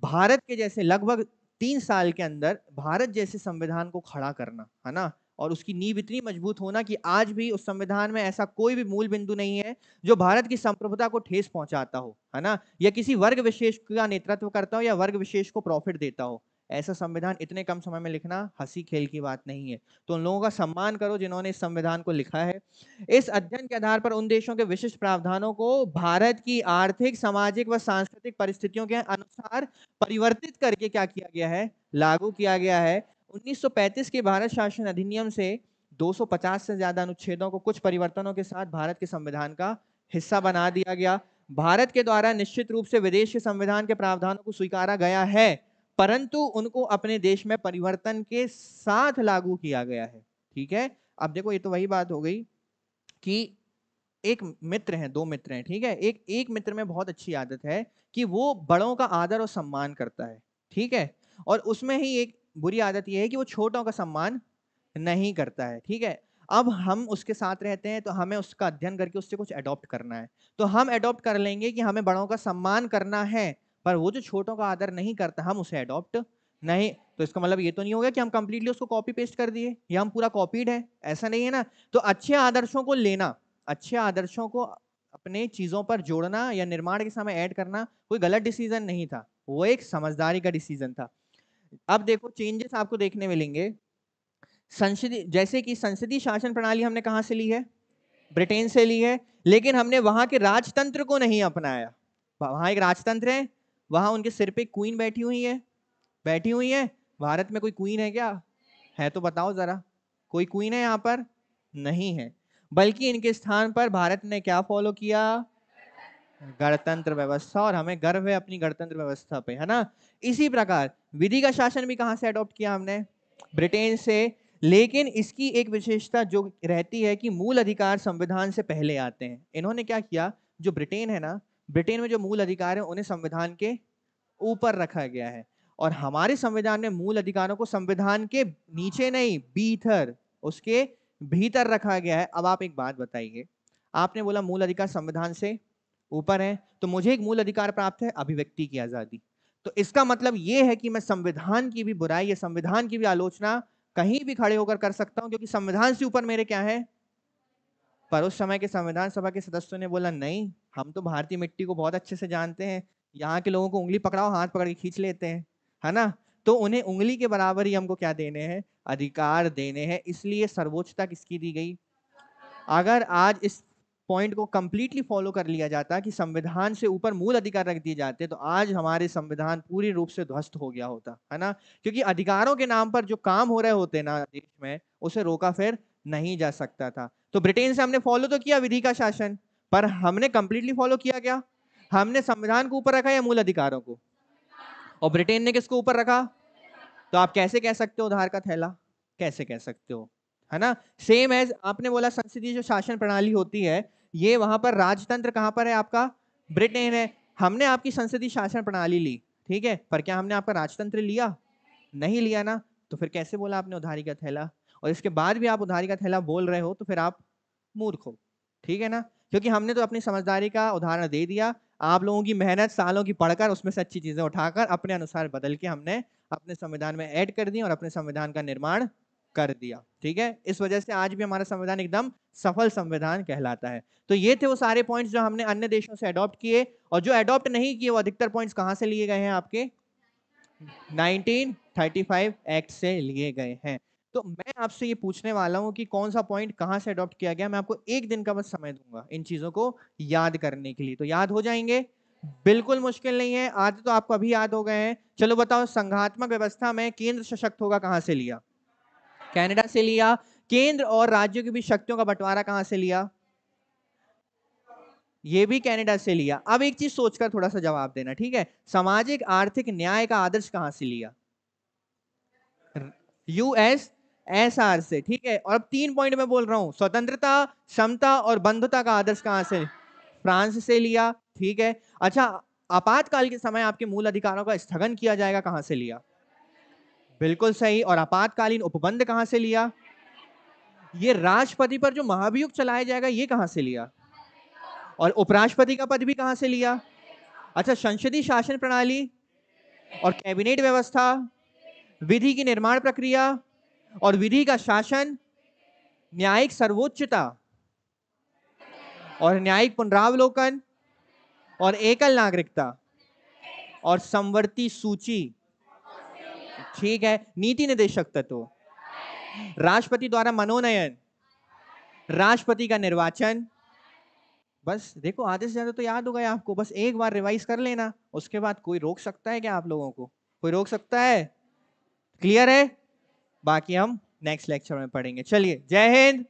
भारत के जैसे, लगभग 3 साल के अंदर भारत जैसे संविधान को खड़ा करना, है ना, और उसकी नींव इतनी मजबूत होना कि आज भी उस संविधान में ऐसा कोई भी मूल बिंदु नहीं है जो भारत की संप्रभुता को ठेस पहुंचाता हो, है ना, या किसी वर्ग विशेष का नेतृत्व करता हो या वर्ग विशेष को प्रॉफिट देता हो। ऐसा संविधान इतने कम समय में लिखना हंसी खेल की बात नहीं है। तो उन लोगों का सम्मान करो जिन्होंने इस संविधान को लिखा है। इस अध्ययन के आधार पर उन देशों के विशिष्ट प्रावधानों को भारत की आर्थिक, सामाजिक व सांस्कृतिक परिस्थितियों के अनुसार परिवर्तित करके क्या किया गया है? लागू किया गया है। 1935 के भारत शासन अधिनियम से 250 से ज्यादा अनुच्छेदों को कुछ परिवर्तनों के साथ भारत के संविधान का हिस्सा बना दिया गया। भारत के द्वारा निश्चित रूप से विदेश के संविधान के प्रावधानों को स्वीकारा गया है, परंतु उनको अपने देश में परिवर्तन के साथ लागू किया गया है। ठीक है, अब देखो ये तो वही बात हो गई कि एक मित्र है, दो मित्र हैं, ठीक है। एक मित्र में बहुत अच्छी आदत है कि वो बड़ों का आदर और सम्मान करता है, ठीक है। और उसमें ही एक बुरी आदत ये है कि वो छोटों का सम्मान नहीं करता है, ठीक है। अब हम उसके साथ रहते हैं तो हमें उसका अध्ययन करके उससे कुछ अडॉप्ट करना है। तो हम अडॉप्ट कर लेंगे कि हमें बड़ों का सम्मान करना है, पर वो जो छोटों का आदर नहीं करता हम उसे अडॉप्ट नहीं। तो इसका मतलब ये तो नहीं होगा कि हम कंप्लीटली उसको कॉपी पेस्ट कर दिए या हम पूरा कॉपीड है, ऐसा नहीं है ना। तो अच्छे आदर्शों को लेना, अच्छे आदर्शों को अपने चीजों पर जोड़ना या निर्माण के समय ऐड करना कोई गलत डिसीजन नहीं था, वो एक समझदारी का डिसीजन था। अब देखो चेंजेस आपको देखने मिलेंगे। संसदीय, जैसे कि संसदीय शासन प्रणाली हमने कहां से ली है? ब्रिटेन से ली है, लेकिन हमने वहां के राजतंत्र को नहीं अपनाया। वहां एक राजतंत्र है, वहां उनके सिर पे क्वीन बैठी हुई है, बैठी हुई है। भारत में कोई क्वीन है क्या? है तो बताओ जरा, कोई क्वीन है यहाँ पर? नहीं है। बल्कि इनके स्थान पर भारत ने क्या फॉलो किया? गणतंत्र व्यवस्था, और हमें गर्व है अपनी गणतंत्र व्यवस्था पे, है ना। इसी प्रकार विधि का शासन भी कहां से अडॉप्ट किया हमने? ब्रिटेन से। लेकिन इसकी एक विशेषता जो रहती है कि मूल अधिकार संविधान से पहले आते हैं। इन्होंने क्या किया, जो ब्रिटेन है ना, ब्रिटेन में जो मूल अधिकार है उन्हें संविधान के ऊपर रखा गया है, और हमारे संविधान में मूल अधिकारों को संविधान के नीचे नहीं, भीतर, उसके भीतर रखा गया है। अब आप एक बात बताइए, आपने बोला मूल अधिकार संविधान से ऊपर है, तो मुझे एक मूल अधिकार प्राप्त है, अभिव्यक्ति की आजादी। तो इसका मतलब यह है कि मैं संविधान की भी बुराई या संविधान की भी आलोचना कहीं भी खड़े होकर कर सकता हूं, क्योंकि संविधान से ऊपर मेरे क्या है? पर उस समय के संविधान सभा के सदस्यों ने बोला नहीं, हम तो भारतीय मिट्टी को बहुत अच्छे से जानते हैं, यहाँ के लोगों को उंगली पकड़ाओ, हाथ पकड़ के खींच लेते हैं, है ना। तो उन्हें उंगली के बराबर ही हमको क्या देने हैं? अधिकार देने हैं। इसलिए सर्वोच्चता किसकी दी गई? अगर आज इस पॉइंट को कंप्लीटली फॉलो कर लिया जाता कि संविधान से ऊपर मूल अधिकार रख दिए जाते, तो आज हमारे संविधान पूरी रूप से ध्वस्त हो गया होता, है ना। क्योंकि अधिकारों के नाम पर जो काम हो रहे होते ना देश में, उसे रोका फिर नहीं जा सकता था। तो ब्रिटेन से हमने फॉलो तो किया विधि का शासन, पर हमने कंप्लीटली फॉलो किया क्या? हमने संविधान को ऊपर रखा या मूल अधिकारों को? और ब्रिटेन ने किसको ऊपर रखा? तो आप कैसे कह सकते हो उधार का थैला? कैसे कह सकते हो, है ना। सेम एज आपने बोला संसदीय जो शासन प्रणाली होती है, ये वहां पर राजतंत्र कहां पर है आपका? ब्रिटेन है। हमने आपकी संसदीय शासन प्रणाली ली, ठीक है, पर क्या हमने आपका राजतंत्र लिया? नहीं लिया ना। तो फिर कैसे बोला आपने उधारी का थैला? और इसके बाद भी आप उधारी का थैला बोल रहे हो, तो फिर आप मूर्ख हो, ठीक है ना। क्योंकि हमने तो अपनी समझदारी का उदाहरण दे दिया, आप लोगों की मेहनत सालों की पढ़कर उसमें से अच्छी चीजें उठाकर अपने अनुसार बदल के हमने अपने संविधान में ऐड कर दी और अपने संविधान का निर्माण कर दिया, ठीक है। इस वजह से आज भी हमारा संविधान एकदम सफल संविधान कहलाता है। तो ये थे वो सारे पॉइंट्स जो हमने अन्य देशों से अडॉप्ट किए, और जो अडॉप्ट नहीं किए वो अधिकतर पॉइंट्स कहां से लिए गए हैं? आपके 1935 एक्ट से लिए गए हैं। तो मैं आपसे ये पूछने वाला हूं कि कौन सा पॉइंट कहां से अडॉप्ट किया गया। मैं आपको एक दिन का बस समय दूंगा इन चीजों को याद करने के लिए, तो याद हो जाएंगे? बिल्कुल मुश्किल नहीं है, आज तो आपको अभी याद हो गए हैं। चलो बताओ, संघात्मक व्यवस्था में केंद्र सशक्त होगा कहां से लिया? कनाडा से लिया। केंद्र और राज्यों के बीच शक्तियों का बंटवारा कहां से लिया? ये भी कनाडा से लिया। अब एक चीज सोचकर थोड़ा सा जवाब देना, ठीक है। सामाजिक आर्थिक न्याय का आदर्श कहां से लिया? यूएसएसआर से, ठीक है। और अब 3 पॉइंट में बोल रहा हूं, स्वतंत्रता, समता और बंधुता का आदर्श कहां से? फ्रांस से लिया, ठीक है। अच्छा, आपातकाल के समय आपके मूल अधिकारों का स्थगन किया जाएगा कहां से लिया? बिल्कुल सही। और आपातकालीन उपबंध कहां से लिया? ये राष्ट्रपति पर जो महाभियोग चलाया जाएगा ये कहां से लिया? और उपराष्ट्रपति का पद भी कहां से लिया? अच्छा, संसदीय शासन प्रणाली और कैबिनेट व्यवस्था, विधि की निर्माण प्रक्रिया और विधि का शासन, न्यायिक सर्वोच्चता और न्यायिक पुनरावलोकन और एकल नागरिकता और समवर्ती सूची, ठीक है। नीति निदेशक तत्व, राष्ट्रपति द्वारा मनोनयन, राष्ट्रपति का निर्वाचन। बस देखो, आधे से ज्यादा तो याद हो गया आपको, बस एक बार रिवाइज कर लेना, उसके बाद कोई रोक सकता है क्या आप लोगों को? कोई रोक सकता है? क्लियर है? बाकी हम नेक्स्ट लेक्चर में पढ़ेंगे। चलिए, जय हिंद।